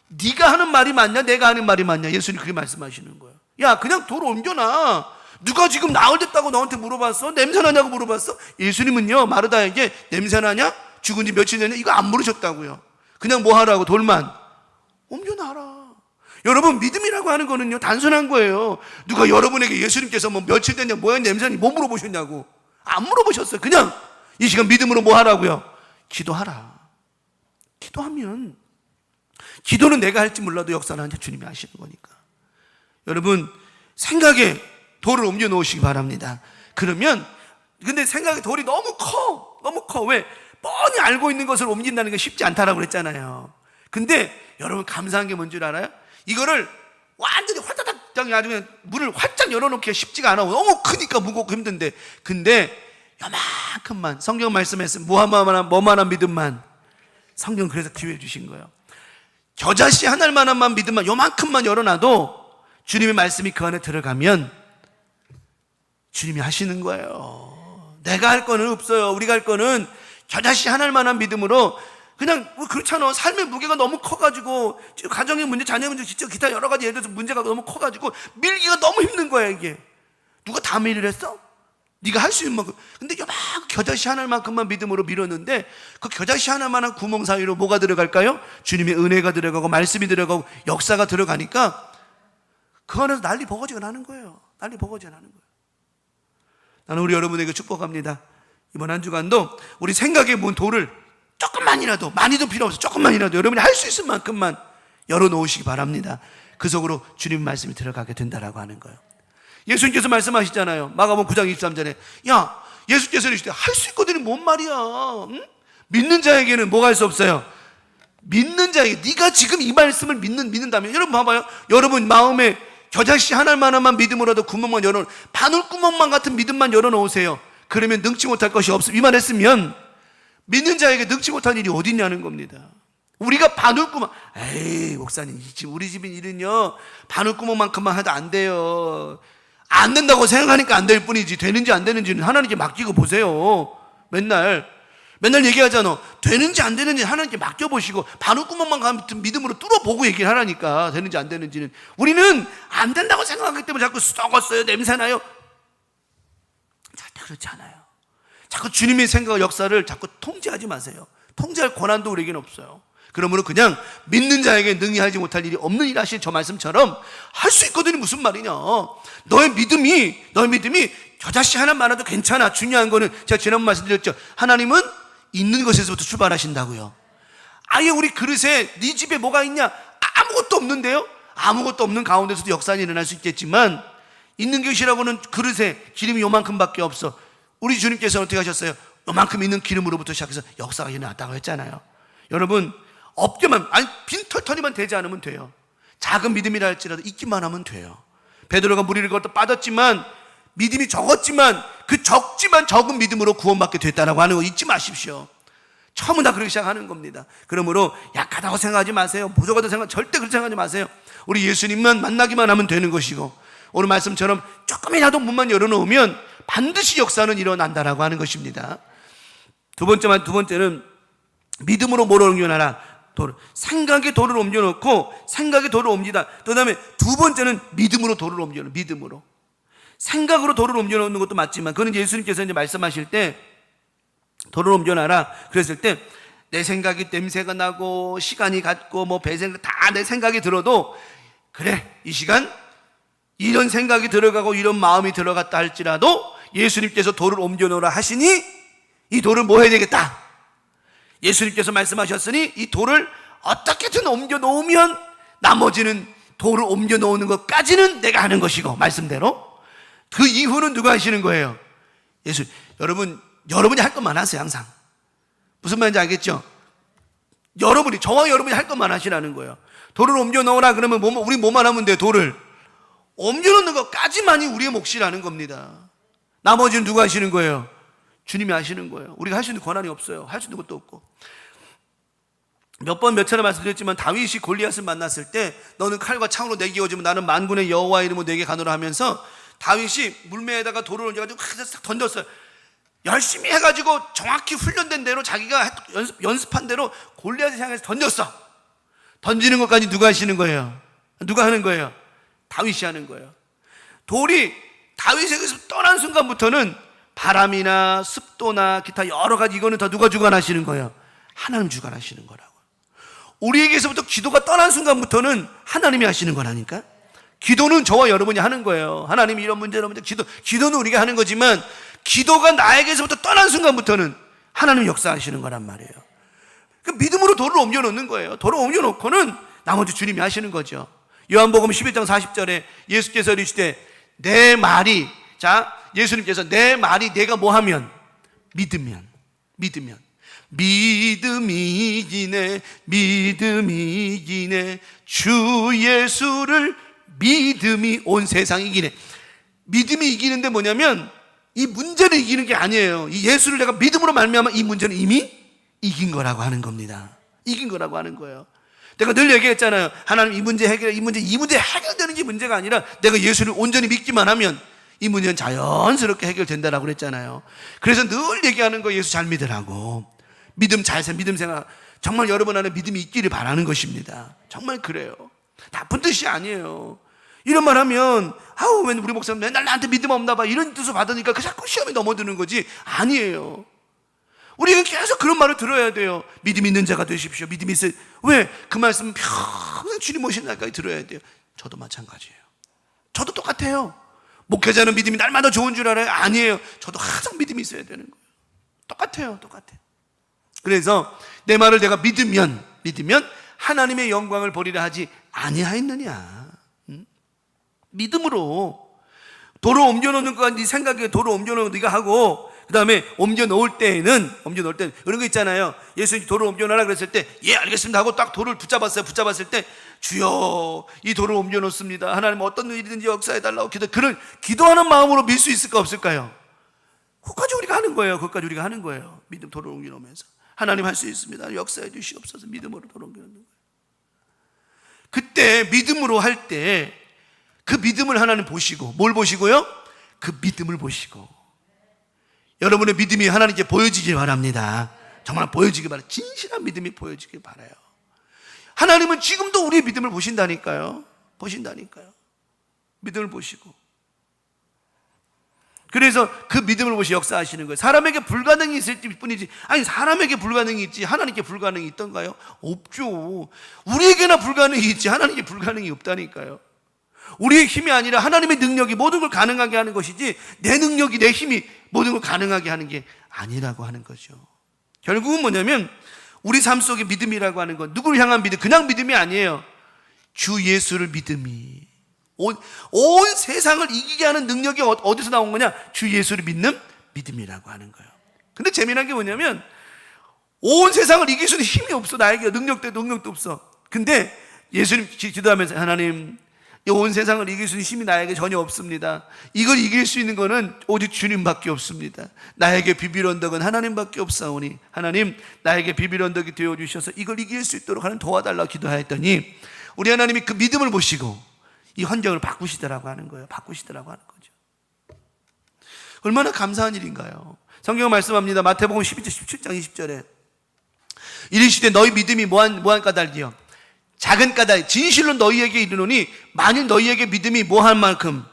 네가 하는 말이 맞냐 내가 하는 말이 맞냐? 예수님 그렇게 말씀하시는 거예요. 야, 그냥 돌 옮겨놔. 누가 지금 나흘 됐다고 너한테 물어봤어? 냄새나냐고 물어봤어? 예수님은요 마르다에게 냄새나냐? 죽은 지 며칠 됐냐? 이거 안 물으셨다고요. 그냥 뭐 하라고? 돌만 옮겨놔라. 여러분, 믿음이라고 하는 거는요 단순한 거예요. 누가 여러분에게 예수님께서 뭐 며칠 됐냐, 뭐야, 냄새나니, 뭐 물어보셨냐고 안 물어보셨어요. 그냥 이 시간 믿음으로 뭐 하라고요? 기도하라. 기도하면, 기도는 내가 할지 몰라도 역사는 주님이 하시는 거니까. 여러분, 생각에 돌을 옮겨 놓으시기 바랍니다. 그러면, 근데 생각에 돌이 너무 커. 왜? 뻔히 알고 있는 것을 옮긴다는 게 쉽지 않다라고 그랬잖아요. 근데 여러분, 감사한 게 뭔 줄 알아요? 이거를 완전히 화다닥 아주 그냥 문을 활짝 열어놓기가 쉽지가 않아. 너무 크니까 무겁고 힘든데, 근데 요만큼만 성경 말씀했으면 뭐만한 믿음만, 성경 그래서 기회 주신 거예요. 겨자씨 한 알만한만 믿음만 요만큼만 열어놔도 주님의 말씀이 그 안에 들어가면 주님이 하시는 거예요. 내가 할 거는 없어요. 우리가 할 거는 겨자씨 하나일 만한 믿음으로 그냥 그렇잖아. 삶의 무게가 너무 커가지고 가정의 문제, 자녀 문제, 진짜 기타 여러 가지 예를 들어서 문제가 너무 커가지고 밀기가 너무 힘든 거야. 이게 누가 다 밀을 했어? 네가 할 수 있는 만큼. 근데 막 겨자씨 하나만큼만 믿음으로 밀었는데 그 겨자씨 하나만한 구멍 사이로 뭐가 들어갈까요? 주님의 은혜가 들어가고 말씀이 들어가고 역사가 들어가니까 그 안에서 난리 버거지가 나는 거예요. 난리 버거지가 나는 거예요. 나는 우리 여러분에게 축복합니다. 이번 한 주간도 우리 생각에 문 돌을 조금만이라도, 많이도 필요 없어, 조금만이라도 여러분이 할 수 있을 만큼만 열어놓으시기 바랍니다. 그 속으로 주님 말씀이 들어가게 된다라고 하는 거예요. 예수님께서 말씀하시잖아요. 마가복음 9장 23절에 야, 예수께서 이르시되 할 수 있거든이 뭔 말이야? 응? 믿는 자에게는 뭐가 할 수 없어요? 믿는 자에게, 네가 지금 이 말씀을 믿는다면, 여러분 봐봐요. 여러분 마음에 겨자씨 하나만한 믿음으로도 구멍만 열어, 바늘구멍만 같은 믿음만 열어놓으세요. 그러면 능치 못할 것이 없음. 이 말 했으면 믿는 자에게 능치 못할 일이 어디 있냐는 겁니다. 우리가 바늘구멍, 에이 목사님 지금 우리 집인 일은요 바늘구멍만큼만 해도 안 돼요. 안 된다고 생각하니까 안 될 뿐이지 되는지 안 되는지는 하나님께 맡기고 보세요. 맨날 얘기하잖아. 되는지 안 되는지 하나님께 맡겨보시고 바늘구멍만 같은 믿음으로 뚫어보고 얘기를 하라니까. 되는지 안 되는지는. 우리는 안 된다고 생각하기 때문에 자꾸 썩었어요, 냄새나요. 절대 그렇지 않아요. 자꾸 주님의 생각과 역사를 자꾸 통제하지 마세요. 통제할 권한도 우리에게는 없어요. 그러므로 그냥 믿는 자에게 능히 하지 못할 일이 없는 일 하신 저 말씀처럼 할 수 있거든요. 무슨 말이냐. 너의 믿음이 겨자씨 하나 많아도 괜찮아. 중요한 거는 제가 지난번 말씀드렸죠. 하나님은 있는 것에서부터 출발하신다고요. 아예 우리 그릇에 네 집에 뭐가 있냐? 아무것도 없는데요. 아무것도 없는 가운데서도 역사는 일어날 수 있겠지만 있는 것이라고는 그릇에 기름이 요만큼밖에 없어. 우리 주님께서는 어떻게 하셨어요? 요만큼 있는 기름으로부터 시작해서 역사가 일어났다고 했잖아요. 여러분 없게만, 아니 빈털터리만 되지 않으면 돼요. 작은 믿음이라 할지라도 있기만 하면 돼요. 베드로가 무리를 걷다 빠졌지만 믿음이 적었지만 그 적지만 적은 믿음으로 구원받게 됐다라고 하는 거 잊지 마십시오. 처음은 다 그렇게 시작하는 겁니다. 그러므로 약하다고 생각하지 마세요. 부족하다고 절대 그렇게 생각하지 마세요. 우리 예수님만 만나기만 하면 되는 것이고 오늘 말씀처럼 조금이라도 문만 열어놓으면 반드시 역사는 일어난다라고 하는 것입니다. 두 번째는 믿음으로 뭐를 옮겨놔라? 돌을. 생각의 돌을 옮겨놓고 생각의 돌을 옮기다. 그 다음에 두 번째는 믿음으로 돌을 옮겨놓는, 믿음으로. 생각으로 돌을 옮겨놓는 것도 맞지만 그건 예수님께서 이제 말씀하실 때 돌을 옮겨놔라 그랬을 때 내 생각이 냄새가 나고 시간이 갔고 뭐 배생각 다 내 생각이 들어도 그래 이 시간 이런 생각이 들어가고 이런 마음이 들어갔다 할지라도 예수님께서 돌을 옮겨놓으라 하시니 이 돌을 뭐 해야 되겠다? 예수님께서 말씀하셨으니 이 돌을 어떻게든 옮겨놓으면 나머지는 돌을 옮겨놓는 것까지는 내가 하는 것이고 말씀대로 그 이후는 누가 하시는 거예요? 예수. 여러분이 할 것만 하세요. 항상 무슨 말인지 알겠죠? 저와 여러분이 할 것만 하시라는 거예요. 돌을 옮겨놓으라 그러면 우리 뭐만 하면 돼요? 돌을 옮겨놓는 것까지만이 우리의 몫이라는 겁니다. 나머지는 누가 하시는 거예요? 주님이 하시는 거예요. 우리가 할 수 있는 권한이 없어요. 할 수 있는 것도 없고. 몇 차례 말씀드렸지만 다윗이 골리앗을 만났을 때 너는 칼과 창으로 내게 오지만 나는 만군의 여호와의 이름으로 내게 가노라 하면서 다윗이 물매에다가 돌을 얹어가지고 싹 던졌어요. 열심히 해가지고 정확히 훈련된 대로 자기가 연습한 대로 골리앗을 향해서 던졌어. 던지는 것까지 누가 하시는 거예요? 누가 하는 거예요? 다윗이 하는 거예요. 돌이 다윗에게서 떠난 순간부터는 바람이나 습도나 기타 여러 가지 이거는 다 누가 주관하시는 거예요? 하나님 주관하시는 거라고. 우리에게서부터 기도가 떠난 순간부터는 하나님이 하시는 거라니까. 기도는 저와 여러분이 하는 거예요. 하나님이 이런 문제 기도는 우리가 하는 거지만 기도가 나에게서부터 떠난 순간부터는 하나님이 역사하시는 거란 말이에요. 그 믿음으로 돌을 옮겨놓는 거예요. 돌을 옮겨놓고는 나머지 주님이 하시는 거죠. 요한복음 11장 40절에 예수께서 이르시되 내 말이, 자 예수님께서 내 말이 내가 뭐하면 믿으면 믿음이 이기네 주 예수를 믿음이 온 세상 이기네. 믿음이 이기는데 뭐냐면 이 문제를 이기는 게 아니에요. 이 예수를 내가 믿음으로 말미암아 이 문제는 이미 이긴 거라고 하는 겁니다. 이긴 거라고 하는 거예요. 내가 늘 얘기했잖아요. 하나님 이 문제 해결되는 게 문제가 아니라 내가 예수를 온전히 믿기만 하면 이 문제는 자연스럽게 해결된다라고 그랬잖아요. 그래서 늘 얘기하는 거 예수 잘 믿으라고. 믿음 생활. 정말 여러분 안에 믿음이 있기를 바라는 것입니다. 정말 그래요. 나쁜 뜻이 아니에요. 이런 말 하면 왜 우리 목사님 맨날 나한테 믿음 없나 봐 이런 뜻을 받으니까 자꾸 시험에 넘어드는 거지. 아니에요. 우리는 계속 그런 말을 들어야 돼요. 믿음 있는 자가 되십시오. 믿음이 있어요. 왜? 그 말씀 평생 주님 오신 날까지 들어야 돼요. 저도 마찬가지예요. 저도 똑같아요. 목회자는 믿음이 날마다 좋은 줄 알아요? 아니에요. 저도 항상 믿음이 있어야 되는 거예요. 똑같아요. 그래서 내 말을 내가 믿으면 하나님의 영광을 보리라 하지 아니하였느냐. 믿음으로 도로 옮겨놓는 거 네 생각에 도로 옮겨놓는 거 네가 하고 그 다음에 옮겨놓을 때는 이런 거 있잖아요. 예수님이 도로 옮겨놓으라 그랬을 때 예 알겠습니다 하고 딱 도를 붙잡았을 때 주여 이 도를 옮겨놓습니다. 하나님 어떤 일이든지 역사해달라고 그런 기도하는 마음으로 밀 수 있을까 없을까요? 그것까지 우리가 하는 거예요. 믿음 도를 옮겨놓으면서 하나님 할 수 있습니다. 역사해 주시옵소서. 믿음으로 도를 옮겨놓는 거예요. 그때 믿음으로 할 때 그 믿음을 하나님 보시고 뭘 보시고요? 그 믿음을 보시고 여러분의 믿음이 하나님께 보여지길 바랍니다. 정말 보여지길 바라요. 진실한 믿음이 보여지길 바라요. 하나님은 지금도 우리의 믿음을 보신다니까요. 믿음을 보시고 그래서 그 믿음을 보시 역사하시는 거예요. 사람에게 불가능이 있을 뿐이지 사람에게 불가능이 있지 하나님께 불가능이 있던가요? 없죠. 우리에게나 불가능이 있지 하나님께 불가능이 없다니까요. 우리의 힘이 아니라 하나님의 능력이 모든 걸 가능하게 하는 것이지 내 능력이 내 힘이 모든 걸 가능하게 하는 게 아니라고 하는 거죠. 결국은 뭐냐면 우리 삶 속에 믿음이라고 하는 건 누구를 향한 믿음, 그냥 믿음이 아니에요. 주 예수를 믿음이 온 세상을 이기게 하는 능력이 어디서 나온 거냐? 주 예수를 믿는 믿음이라고 하는 거예요. 근데 재미난 게 뭐냐면 온 세상을 이길 수 있는 힘이 없어. 나에게 능력도 없어. 근데 예수님 기도하면서 하나님 온 세상을 이길 수 있는 힘이 나에게 전혀 없습니다. 이걸 이길 수 있는 것은 오직 주님밖에 없습니다. 나에게 비빌 언덕은 하나님밖에 없사오니 하나님 나에게 비빌 언덕이 되어주셔서 이걸 이길 수 있도록 하는 도와달라고 기도하였더니 우리 하나님이 그 믿음을 보시고 이 환경을 바꾸시더라고 하는 거죠. 얼마나 감사한 일인가요? 성경은 말씀합니다. 마태복음 17장 20절에 이르시되 너희 믿음이 뭐한 까닭이요? 작은 까닭 진실로 너희에게 이르노니 만일 너희에게 믿음이 뭐할 만큼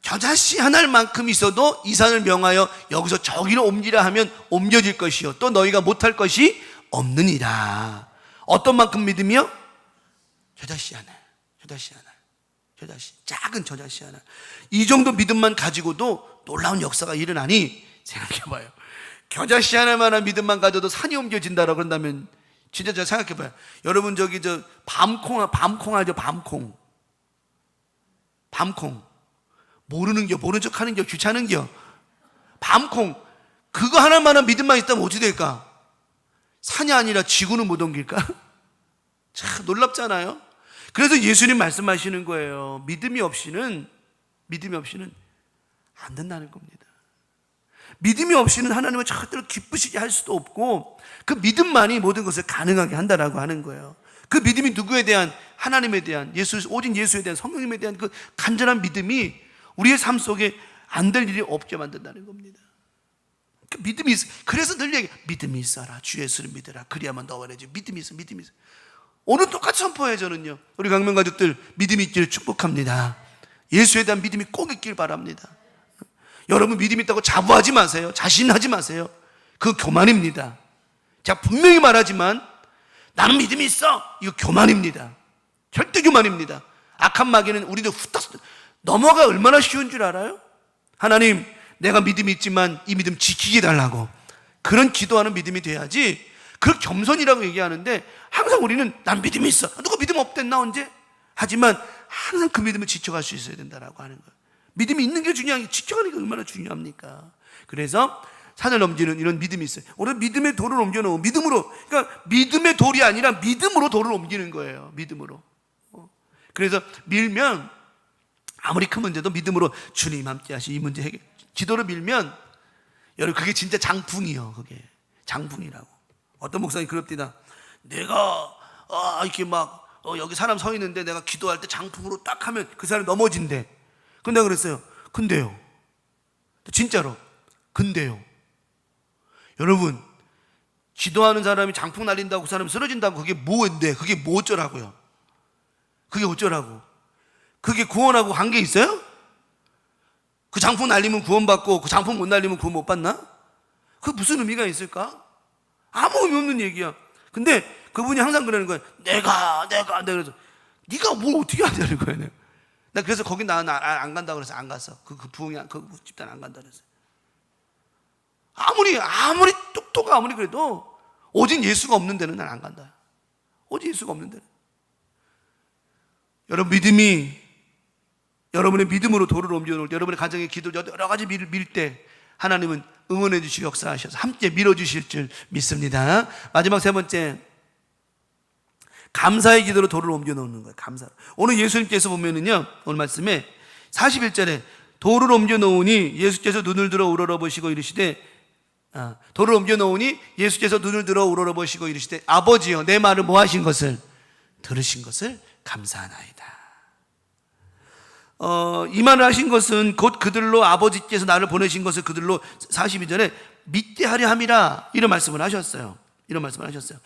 겨자씨 하나일 만큼 있어도 이 산을 명하여 여기서 저기로 옮기라 하면 옮겨질 것이요 또 너희가 못할 것이 없느니라. 어떤 만큼 믿음이요? 겨자씨 하나 작은 겨자씨 하나. 이 정도 믿음만 가지고도 놀라운 역사가 일어나니 생각해봐요. 겨자씨 하나만한 믿음만 가져도 산이 옮겨진다라고 그런다면 진짜 저 생각해봐요. 여러분 밤콩 알죠? 밤콩 모르는 척 하는 귀찮은 밤콩 그거 하나만한 믿음만 있다면 어찌 될까? 산이 아니라 지구는 못 옮길까? 참 놀랍잖아요. 그래서 예수님 말씀하시는 거예요. 믿음이 없이는 안 된다는 겁니다. 믿음이 없이는 하나님을 절대로 기쁘시게 할 수도 없고 그 믿음만이 모든 것을 가능하게 한다라고 하는 거예요. 그 믿음이 누구에 대한? 하나님에 대한, 오직 예수에 대한, 성령님에 대한 그 간절한 믿음이 우리의 삶 속에 안 될 일이 없게 만든다는 겁니다. 그 믿음이 있어. 그래서 늘 얘기해. 믿음이 있어라. 주 예수를 믿으라. 그리야만 너와 내 집. 믿음이 있어. 오늘 똑같이 선포해. 저는요 우리 강명 가족들 믿음이 있기를 축복합니다. 예수에 대한 믿음이 꼭 있길 바랍니다. 여러분 믿음 있다고 자부하지 마세요. 자신하지 마세요. 그거 교만입니다. 제가 분명히 말하지만 나는 믿음이 있어. 이거 교만입니다. 절대 교만입니다. 악한 마귀는 우리도 후딱 넘어가 얼마나 쉬운 줄 알아요? 하나님 내가 믿음이 있지만 이 믿음 지키게 달라고 그런 기도하는 믿음이 돼야지. 그 겸손이라고 얘기하는데 항상 우리는 난 믿음이 있어. 누가 믿음 없댔나 언제? 하지만 항상 그 믿음을 지켜갈 수 있어야 된다라고 하는 거예요. 믿음이 있는 게 중요한 게 지켜가는 게 얼마나 중요합니까? 그래서 산을 넘기는 이런 믿음이 있어요. 오늘 믿음의 돌을 옮겨놓은 믿음으로, 그러니까 믿음의 돌이 아니라 믿음으로 돌을 옮기는 거예요. 믿음으로. 그래서 밀면 아무리 큰 문제도 믿음으로 주님 함께 하시 이 문제 해결. 기도를 밀면 여러분 그게 진짜 장풍이요. 그게 장풍이라고. 어떤 목사님 그럽디다. 내가 이렇게 막 여기 사람 서 있는데 내가 기도할 때 장풍으로 딱 하면 그 사람이 넘어진대. 근데 내가 그랬어요. 근데요. 진짜로. 근데요. 여러분, 기도하는 사람이 장풍 날린다고 그 사람이 쓰러진다고 그게 뭐인데? 그게 뭐 어쩌라고요? 그게 어쩌라고? 그게 구원하고 관계 있어요? 그 장풍 날리면 구원받고 그 장풍 못 날리면 구원 못 받나? 그게 무슨 의미가 있을까? 아무 의미 없는 얘기야. 근데 그분이 항상 그러는 거예요. 내가 그래서 네가 뭘 어떻게 하냐는 거예요. 나 그래서 거기 나 안 간다 그래서 안 갔어. 그 부흥이 그 집단 안 간다 그래서. 아무리 똑똑하 아무리 그래도 오직 예수가 없는 데는 난 안 간다. 오직 예수가 없는 데는. 여러분의 믿음으로 도를 옮겨놓을 때, 여러분의 가정의 기도 여러 가지 밀 때 하나님은 응원해 주시고 역사하셔서 함께 밀어주실 줄 믿습니다. 마지막 세 번째, 감사의 기도로 도를 옮겨놓는 거예요. 감사. 오늘 예수님께서 보면은요, 오늘 말씀에 41절에 도를 옮겨놓으니 예수께서 눈을 들어 우러러보시고 이르시되, 도를 옮겨놓으니 예수께서 눈을 들어 우러러보시고 이르시되, 아버지여 내 말을 뭐 하신 것을 들으신 것을 감사하나이다. 이 말을 하신 것은 곧 그들로 아버지께서 나를 보내신 것을 그들로 42절에 믿게 하려 함이라, 이런 말씀을 하셨어요. 이런 말씀을 하셨어요.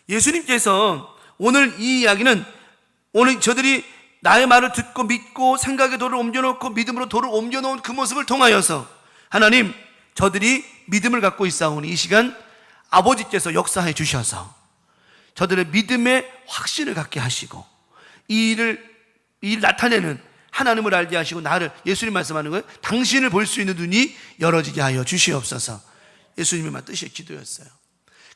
예수님께서 오늘 이 이야기는 오늘 저들이 나의 말을 듣고 믿고 생각의 도를 옮겨놓고 믿음으로 도를 옮겨놓은 그 모습을 통하여서 하나님, 저들이 믿음을 갖고 있사오니 이 시간 아버지께서 역사해 주셔서 저들의 믿음의 확신을 갖게 하시고 이 일을 나타내는 하나님을 알게 하시고 나를, 예수님 말씀하는 거예요. 당신을 볼 수 있는 눈이 열어지게 하여 주시옵소서. 예수님의 뜻의 기도였어요.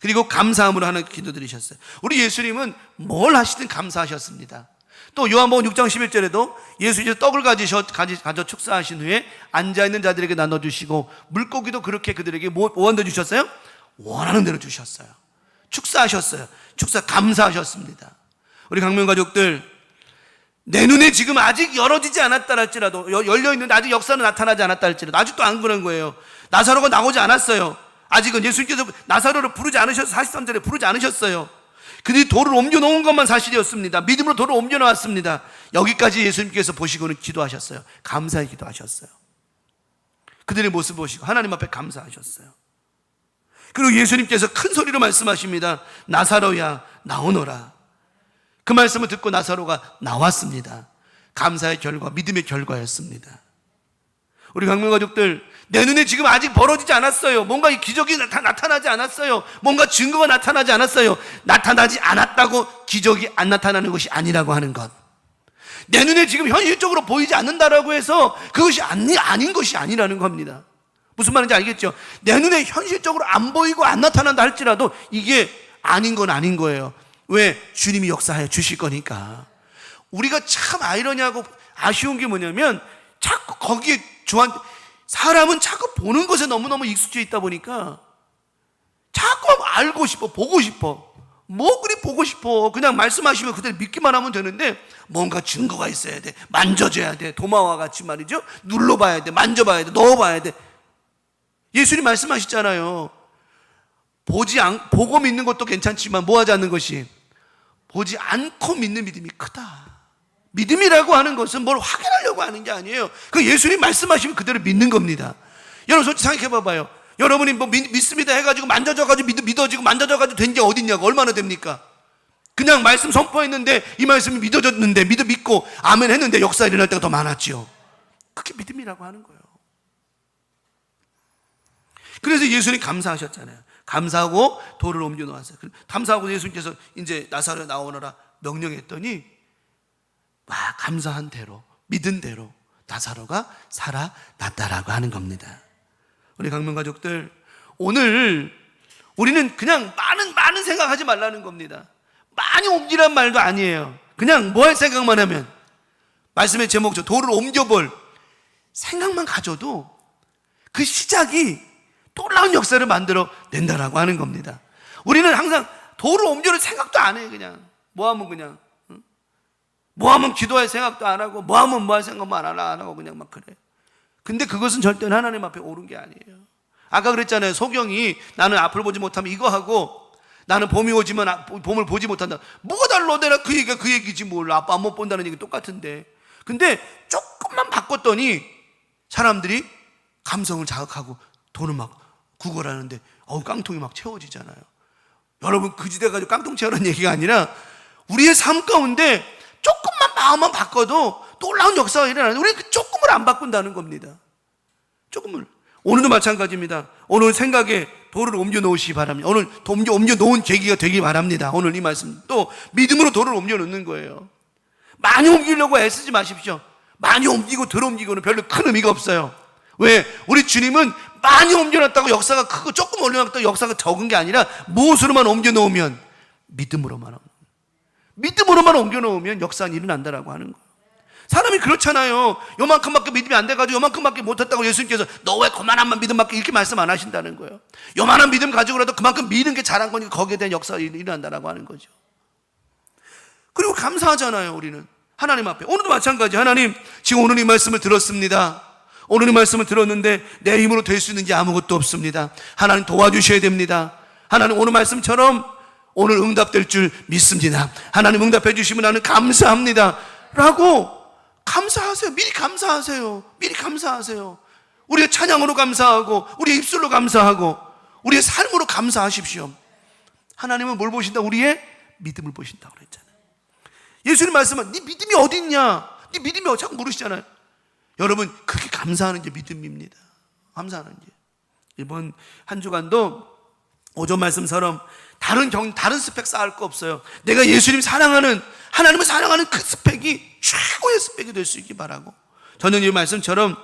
그리고 감사함으로 하는 기도 드리셨어요. 우리 예수님은 뭘 하시든 감사하셨습니다. 또 요한복음 6장 11절에도 예수님께서 떡을 가져 축사하신 후에 앉아있는 자들에게 나눠주시고 물고기도 그렇게 그들에게 뭐 원도 주셨어요? 원하는 대로 주셨어요. 축사하셨어요. 감사하셨습니다. 우리 강명 가족들, 내 눈에 지금 아직 열어지지 않았다 할지라도, 열려있는데 아직 역사는 나타나지 않았다 할지라도 아직도 안 그런 거예요. 나사로가 나오지 않았어요. 아직은 예수님께서 나사로를 부르지 않으셔서 43절에 부르지 않으셨어요. 그들이 돌을 옮겨놓은 것만 사실이었습니다. 믿음으로 돌을 옮겨놓았습니다. 여기까지 예수님께서 보시고는 기도하셨어요. 감사의 기도하셨어요. 그들의 모습 보시고 하나님 앞에 감사하셨어요. 그리고 예수님께서 큰 소리로 말씀하십니다. 나사로야 나오너라. 그 말씀을 듣고 나사로가 나왔습니다. 감사의 결과, 믿음의 결과였습니다. 우리 강명 가족들, 내 눈에 지금 아직 벌어지지 않았어요. 뭔가 이 기적이 나타나지 않았어요. 뭔가 증거가 나타나지 않았어요. 나타나지 않았다고 기적이 안 나타나는 것이 아니라고 하는 것. 내 눈에 지금 현실적으로 보이지 않는다라고 해서 그것이 아닌 것이 아니라는 겁니다. 무슨 말인지 알겠죠? 내 눈에 현실적으로 안 보이고 안 나타난다 할지라도 이게 아닌 건 아닌 거예요. 왜? 주님이 역사하여 주실 거니까. 우리가 참 아이러니하고 아쉬운 게 뭐냐면 자꾸 거기에 사람은 자꾸 보는 것에 너무너무 익숙해 있다 보니까 자꾸 알고 싶어, 보고 싶어. 뭐 그리 보고 싶어. 그냥 말씀하시면 그대로 믿기만 하면 되는데 뭔가 증거가 있어야 돼. 만져줘야 돼. 도마와 같이 말이죠. 눌러봐야 돼. 만져봐야 돼. 넣어봐야 돼. 예수님 말씀하셨잖아요. 보고 믿는 것도 괜찮지만 뭐 하지 않는 것이, 보지 않고 믿는 믿음이 크다. 믿음이라고 하는 것은 뭘 확인하려고 하는 게 아니에요. 그 예수님 말씀하시면 그대로 믿는 겁니다. 여러분 솔직히 생각해 봐봐요. 여러분이 뭐 믿습니다 해가지고 만져져가지고 믿어지고 만져져가지고 된 게 어딨냐고. 얼마나 됩니까? 그냥 말씀 선포했는데 이 말씀이 믿어졌는데 믿고 아멘 했는데 역사 일어날 때가 더 많았지요. 그게 믿음이라고 하는 거예요. 그래서 예수님 감사하셨잖아요. 감사하고 돌을 옮겨 놓았어요. 감사하고 예수님께서 이제 나사로에 나오너라 명령했더니 감사한 대로, 믿은 대로 나사로가 살아났다라고 하는 겁니다. 우리 강명 가족들, 오늘 우리는 그냥 많은 생각하지 말라는 겁니다. 많이 옮기란 말도 아니에요. 그냥 뭐 할 생각만 하면, 말씀의 제목죠. 돌을 옮겨볼 생각만 가져도 그 시작이 놀라운 역사를 만들어 낸다라고 하는 겁니다. 우리는 항상 돌을 옮겨올 생각도 안 해요. 그냥 뭐하면 그냥 뭐하면 기도할 생각도 안 하고 뭐하면 뭐 할 생각만 안 하고 그냥 막 그래. 근데 그것은 절대 하나님 앞에 옳은 게 아니에요. 아까 그랬잖아요. 소경이 나는 앞을 보지 못하면 이거 하고 나는 봄이 오지만 봄을 보지 못한다. 뭐가 달라? 내가 그 얘기가 그 얘기지 뭘. 아빠 못 본다는 얘기 똑같은데. 근데 조금만 바꿨더니 사람들이 감성을 자극하고 돈을 막 구걸하는데 깡통이 막 채워지잖아요. 여러분, 그 지대 가지고 깡통 채우라는 얘기가 아니라 우리의 삶 가운데 조금만 마음만 바꿔도 놀라운 역사가 일어나는데 우리는 그 조금을 안 바꾼다는 겁니다. 조금을. 오늘도 마찬가지입니다. 오늘 생각에 돌을 옮겨 놓으시기 바랍니다. 오늘 옮겨 놓은 계기가 되길 바랍니다. 오늘 이 말씀 또 믿음으로 돌을 옮겨 놓는 거예요. 많이 옮기려고 애쓰지 마십시오. 많이 옮기고 덜 옮기고는 별로 큰 의미가 없어요. 왜? 우리 주님은 많이 옮겨놨다고 역사가 크고 조금 올려놨다고 역사가 적은 게 아니라 무엇으로만 옮겨 놓으면 믿음으로만 옮겨 놓으면 역사는 일어난다라고 하는 거예요. 사람이 그렇잖아요. 요만큼밖에 믿음이 안 돼가지고 요만큼밖에 못했다고 예수님께서 너 왜 그만한만 믿음밖에 이렇게 말씀 안 하신다는 거예요. 요만한 믿음 가지고라도 그만큼 믿는 게 잘한 거니까 거기에 대한 역사가 일어난다라고 하는 거죠. 그리고 감사하잖아요. 우리는 하나님 앞에. 오늘도 마찬가지. 하나님, 지금 오늘 이 말씀을 들었습니다. 오늘 이 말씀을 들었는데 내 힘으로 될 수 있는 게 아무것도 없습니다. 하나님 도와주셔야 됩니다. 하나님 오늘 말씀처럼 오늘 응답될 줄 믿습니다. 하나님 응답해 주시면 나는 감사합니다 라고 감사하세요. 미리 감사하세요. 미리 감사하세요. 우리의 찬양으로 감사하고 우리의 입술로 감사하고 우리의 삶으로 감사하십시오. 하나님은 뭘 보신다? 우리의 믿음을 보신다고 그랬잖아요. 예수님 말씀은 네 믿음이 어디 있냐? 네 믿음이 어디 자꾸 물으시잖아요. 여러분, 그게 감사하는 게 믿음입니다. 감사하는 게. 이번 한 주간도 오전 말씀처럼 다른 스펙 쌓을 거 없어요. 내가 예수님 사랑하는, 하나님을 사랑하는 그 스펙이 최고의 스펙이 될 수 있기 바라고. 저는 이 말씀처럼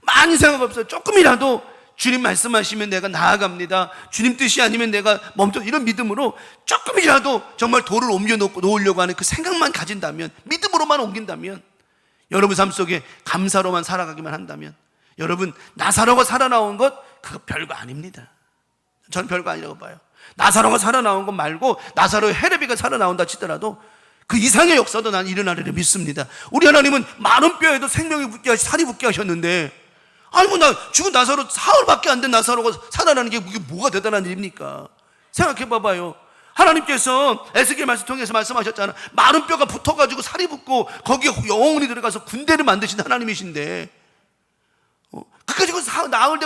많이 생각 없어요. 조금이라도 주님 말씀하시면 내가 나아갑니다. 주님 뜻이 아니면 내가 멈춰, 이런 믿음으로 조금이라도 정말 돌을 옮겨 놓으려고 하는 그 생각만 가진다면, 믿음으로만 옮긴다면, 여러분 삶 속에 감사로만 살아가기만 한다면, 여러분 나사로가 살아나온 것 그거 별거 아닙니다. 저는 별거 아니라고 봐요. 나사로가 살아나온 것 말고 나사로의 헤르비가 살아나온다 치더라도 그 이상의 역사도 난 일어나리라 믿습니다. 우리 하나님은 마른 뼈에도 생명이 붙게 하시, 살이 붙게 하셨는데, 아니 뭐 죽은 나사로 사흘밖에 안 된 나사로가 살아나는 게 그게 뭐가 대단한 일입니까? 생각해 봐봐요. 하나님께서 에스겔 말씀 통해서 말씀하셨잖아. 마른 뼈가 붙어가지고 살이 붙고 거기에 영혼이 들어가서 군대를 만드신 하나님이신데, 그 가지고 나흘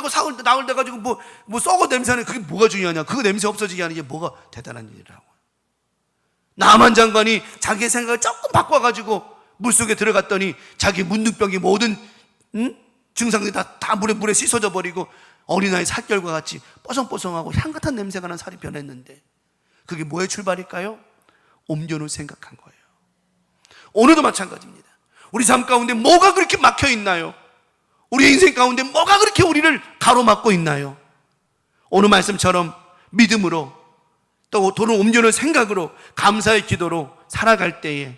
돼가지고 뭐 썩어 냄새나는 그게 뭐가 중요하냐? 그 냄새 없어지게 하는 게 뭐가 대단한 일이라고. 나만 장관이 자기의 생각을 조금 바꿔가지고 물속에 들어갔더니 자기 문둥병이 모든 증상들이 다 물에 씻어져 버리고 어린아이 살결과 같이 뽀송뽀송하고 향긋한 냄새가 난 살이 변했는데, 그게 뭐의 출발일까요? 옮겨놓은 생각한 거예요. 오늘도 마찬가지입니다. 우리 삶 가운데 뭐가 그렇게 막혀 있나요? 우리의 인생 가운데 뭐가 그렇게 우리를 가로막고 있나요? 오늘 말씀처럼 믿음으로 또 돌을 옮겨놓은 생각으로 감사의 기도로 살아갈 때에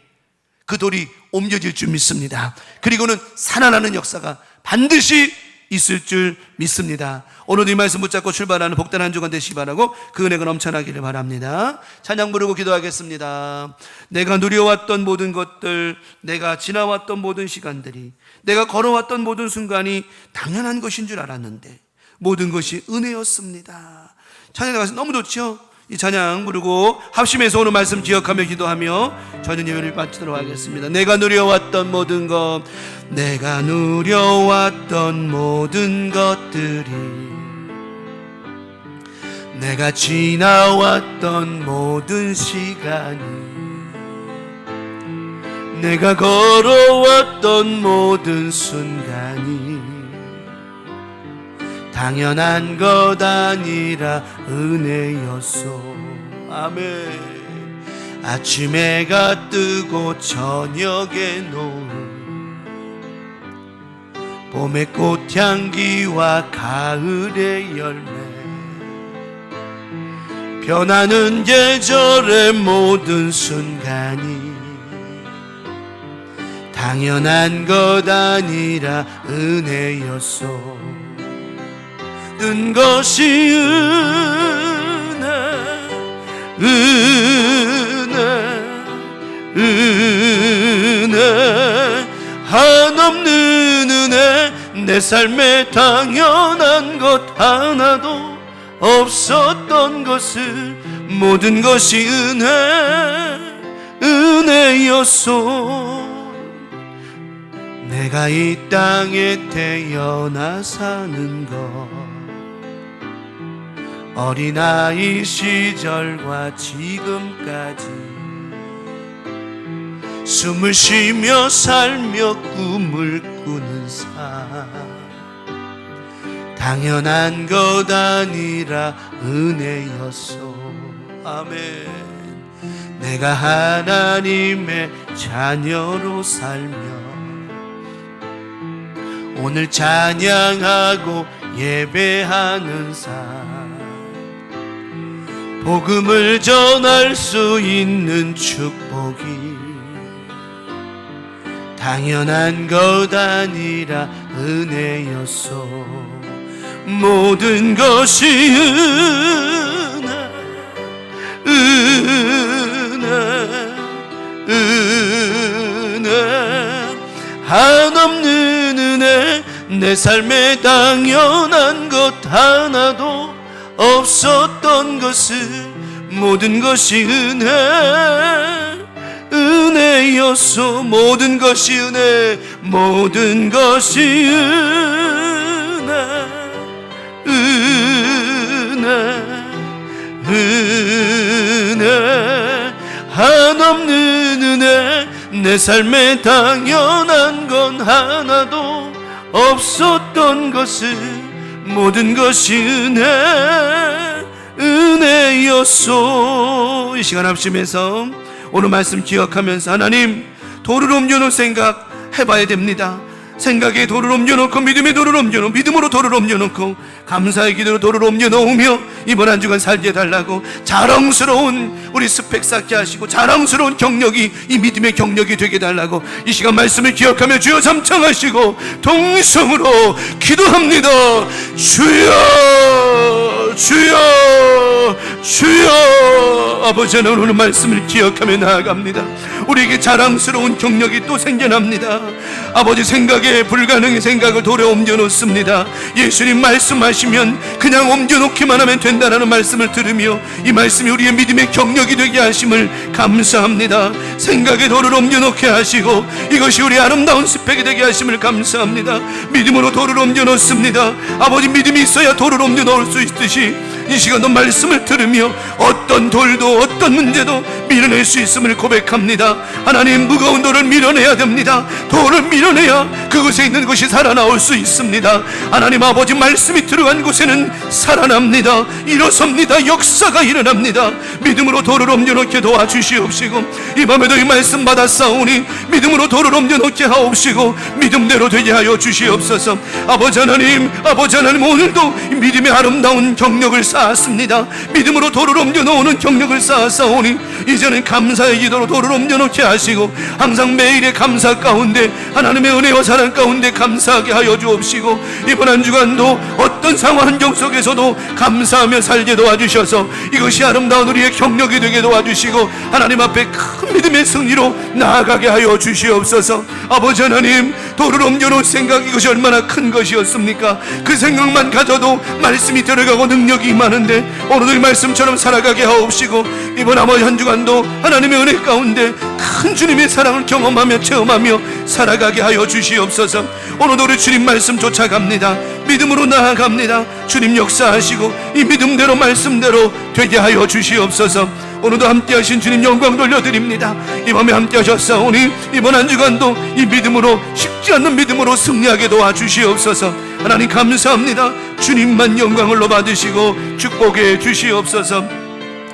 그 돌이 옮겨질 줄 믿습니다. 그리고는 살아나는 역사가 반드시 있을 줄 믿습니다. 오늘도 이 말씀 붙잡고 출발하는 복된 한 주간 되시기 바라고 그 은혜가 넘쳐나기를 바랍니다. 찬양 부르고 기도하겠습니다. 내가 누려왔던 모든 것들, 내가 지나왔던 모든 시간들이, 내가 걸어왔던 모든 순간이 당연한 것인 줄 알았는데 모든 것이 은혜였습니다. 찬양 나가서 너무 좋죠? 이 찬양 부르고 합심해서 오늘 말씀 기억하며 기도하며 저는 예배를 마치도록 하겠습니다. 내가 누려왔던 모든 것, 내가 누려왔던 모든 것들이, 내가 지나왔던 모든 시간이, 내가 걸어왔던 모든 순간이 당연한 것 아니라 은혜였소. 아멘. 아침 해가 뜨고 저녁에 노을, 봄의 꽃향기와 가을의 열매, 변하는 계절의 모든 순간이 당연한 것 아니라 은혜였소. 모든 것이 은혜, 한없는 은혜. 내 삶에 당연한 것 하나도 없었던 것을 모든 것이 은혜였소. 내가 이 땅에 태어나 사는 것, 어린아이 시절과 지금까지 숨을 쉬며 살며 꿈을 꾸는 삶, 당연한 것 아니라 은혜였소. 아멘. 내가 하나님의 자녀로 살며 오늘 찬양하고 예배하는 삶, 복음을 전할 수 있는 축복이 당연한 것 아니라 은혜였소. 모든 것이 은혜, 한없는 은혜. 내 삶에 당연한 것 하나도 없었던 것은 모든 것이 은혜였소. 모든 것이 은혜, 모든 것이 은혜, 한없는 은혜. 내 삶에 당연한 건 하나도 없었던 것은 모든 것이 은혜였소. 이 시간 합심해서 오늘 말씀 기억하면서 하나님, 돌을 옮겨놓을 생각 해봐야 됩니다. 생각에 돌을 옮겨놓고 믿음에 돌을 옮겨놓고 믿음으로 돌을 옮겨놓고 감사의 기도로 돌을 옮겨놓으며 이번 한 주간 살게 해달라고 자랑스러운 우리 스펙 쌓게 하시고 자랑스러운 경력이 이 믿음의 경력이 되게 해달라고 이 시간 말씀을 기억하며 주여 삼창하시고 동성으로 기도합니다. 주여 주여 주여. 아버지 하나님, 오늘 말씀을 기억하며 나아갑니다. 우리에게 자랑스러운 경력이 또 생겨납니다. 아버지, 생각에 불가능한 생각을 돌에 옮겨놓습니다. 예수님 말씀하시면 그냥 옮겨놓기만 하면 된다는 말씀을 들으며 이 말씀이 우리의 믿음의 경력이 되게 하심을 감사합니다. 생각에 돌을 옮겨놓게 하시고 이것이 우리 아름다운 스펙이 되게 하심을 감사합니다. 믿음으로 돌을 옮겨놓습니다. 아버지, 믿음이 있어야 돌을 옮겨놓을 수 있듯이 이 시간도 말씀을 들으며 어떤 돌도 어떤 문제도 밀어낼 수 있음을 고백합니다. 하나님, 무거운 돌을 밀어내야 됩니다. 돌을 밀어내야 그곳에 있는 것이 살아나올 수 있습니다. 하나님 아버지, 말씀이 들어간 곳에는 살아납니다. 일어섭니다. 역사가 일어납니다. 믿음으로 돌을 옮겨놓게 도와주시옵시고 이 밤에도 이 말씀 받았사오니 믿음으로 돌을 옮겨놓게 하옵시고 믿음대로 되게 하여 주시옵소서. 아버지 하나님, 아버지 하나님, 오늘도 믿음의 아름다운 경력을 쌓았습니다. 믿음으로 돌을 옮겨놓는 경력을 쌓았사오니 이제는 감사의 기도로 돌을 옮겨놓게 하시고 항상 매일의 감사 가운데 하나님의 은혜와 사랑 가운데 감사하게 하여 주옵시고 이번 한 주간도 어떤 상황 환경 속에서도 감사하며 살게 도와주셔서 이것이 아름다운 우리의 경력이 되게 도와주시고 하나님 앞에 큰 믿음의 승리로 나아가게 하여 주시옵소서. 아버지 하나님, 돌을 옮겨놓을 생각, 이것이 얼마나 큰 것이었습니까? 그 생각만 가져도 말씀이 들어가고 능력이 임하는데 오늘도 이 말씀처럼 살아가게 하옵시고 이번 아버지 한 주간도 하나님의 은혜 가운데 큰 주님의 사랑을 경험하며 체험하며 살아가게 하여 주시옵소서. 오늘도 우리 주님 말씀 쫓아갑니다. 믿음으로 나아갑니다. 주님 역사하시고 이 믿음대로 말씀대로 되게 하여 주시옵소서. 오늘도 함께하신 주님 영광 돌려드립니다. 이 밤에 함께하셨사오니 이번 한 주간도 이 믿음으로, 쉽지 않는 믿음으로 승리하게 도와주시옵소서. 하나님 감사합니다. 주님만 영광을 받으시고 축복해 주시옵소서.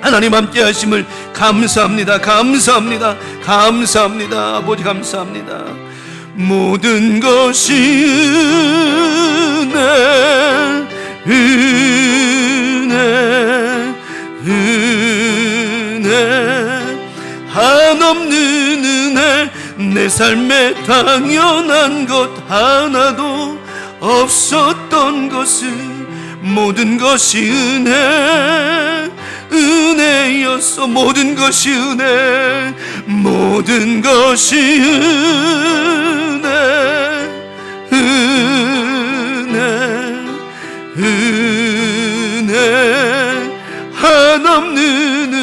하나님 함께하심을 감사합니다. 감사합니다. 감사합니다. 아버지 감사합니다. 모든 것이 은혜, 한없는 은혜. 내 삶에 당연한 것 하나도 없었던 것은 모든 것이 은혜였어. 모든 것이 은혜, 모든 것이 은혜, 한없는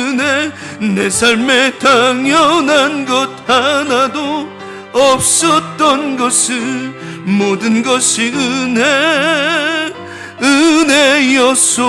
내 삶에 당연한 것 하나도 없었던 것을 모든 것이 은혜였소.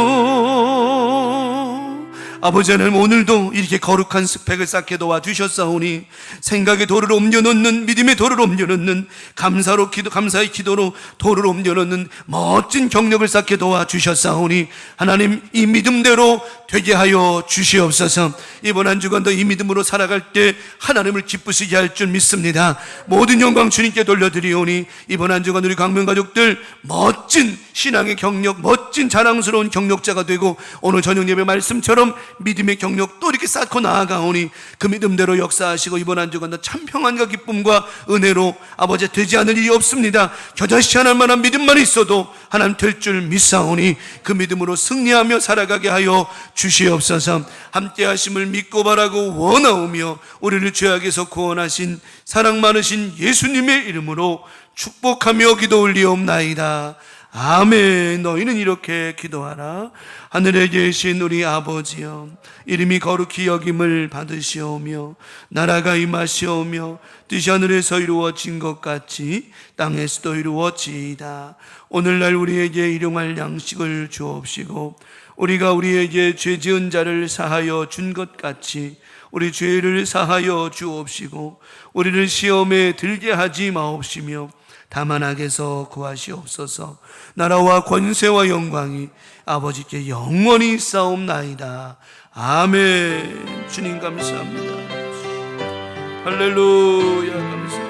아버지 하나님, 오늘도 이렇게 거룩한 스펙을 쌓게 도와주셨사오니 생각의 도를 옮겨놓는, 믿음의 도를 옮겨놓는, 감사의 기도로 도를 옮겨놓는 멋진 경력을 쌓게 도와주셨사오니 하나님, 이 믿음대로 되게 하여 주시옵소서. 이번 한 주간도 이 믿음으로 살아갈 때 하나님을 기쁘시게 할 줄 믿습니다. 모든 영광 주님께 돌려드리오니 이번 한 주간 우리 광명 가족들 멋진 신앙의 경력, 멋진 자랑스러운 경력자가 되고 오늘 저녁 예배 말씀처럼 믿음의 경력 또 이렇게 쌓고 나아가오니 그 믿음대로 역사하시고 이번 한 주간도 참 평안과 기쁨과 은혜로 아버지 되지 않을 일이 없습니다. 겨자씨 하나만한 믿음만 있어도 하나님 될 줄 믿사오니 그 믿음으로 승리하며 살아가게 하여 주시옵소서. 함께 하심을 믿고 바라고 원하오며 우리를 죄악에서 구원하신 사랑 많으신 예수님의 이름으로 축복하며 기도 올리옵나이다. 아멘. 너희는 이렇게 기도하라. 하늘에 계신 우리 아버지여, 이름이 거룩히 여김을 받으시오며 나라가 임하시오며 뜻이 하늘에서 이루어진 것 같이 땅에서도 이루어지이다. 오늘날 우리에게 일용할 양식을 주옵시고 우리가 우리에게 죄 지은 자를 사하여 준 것 같이 우리 죄를 사하여 주옵시고 우리를 시험에 들게 하지 마옵시며 다만 악에서 구하시옵소서. 나라와 권세와 영광이 아버지께 영원히 있사옵나이다. 아멘. 주님 감사합니다. 할렐루야. 감사합니다.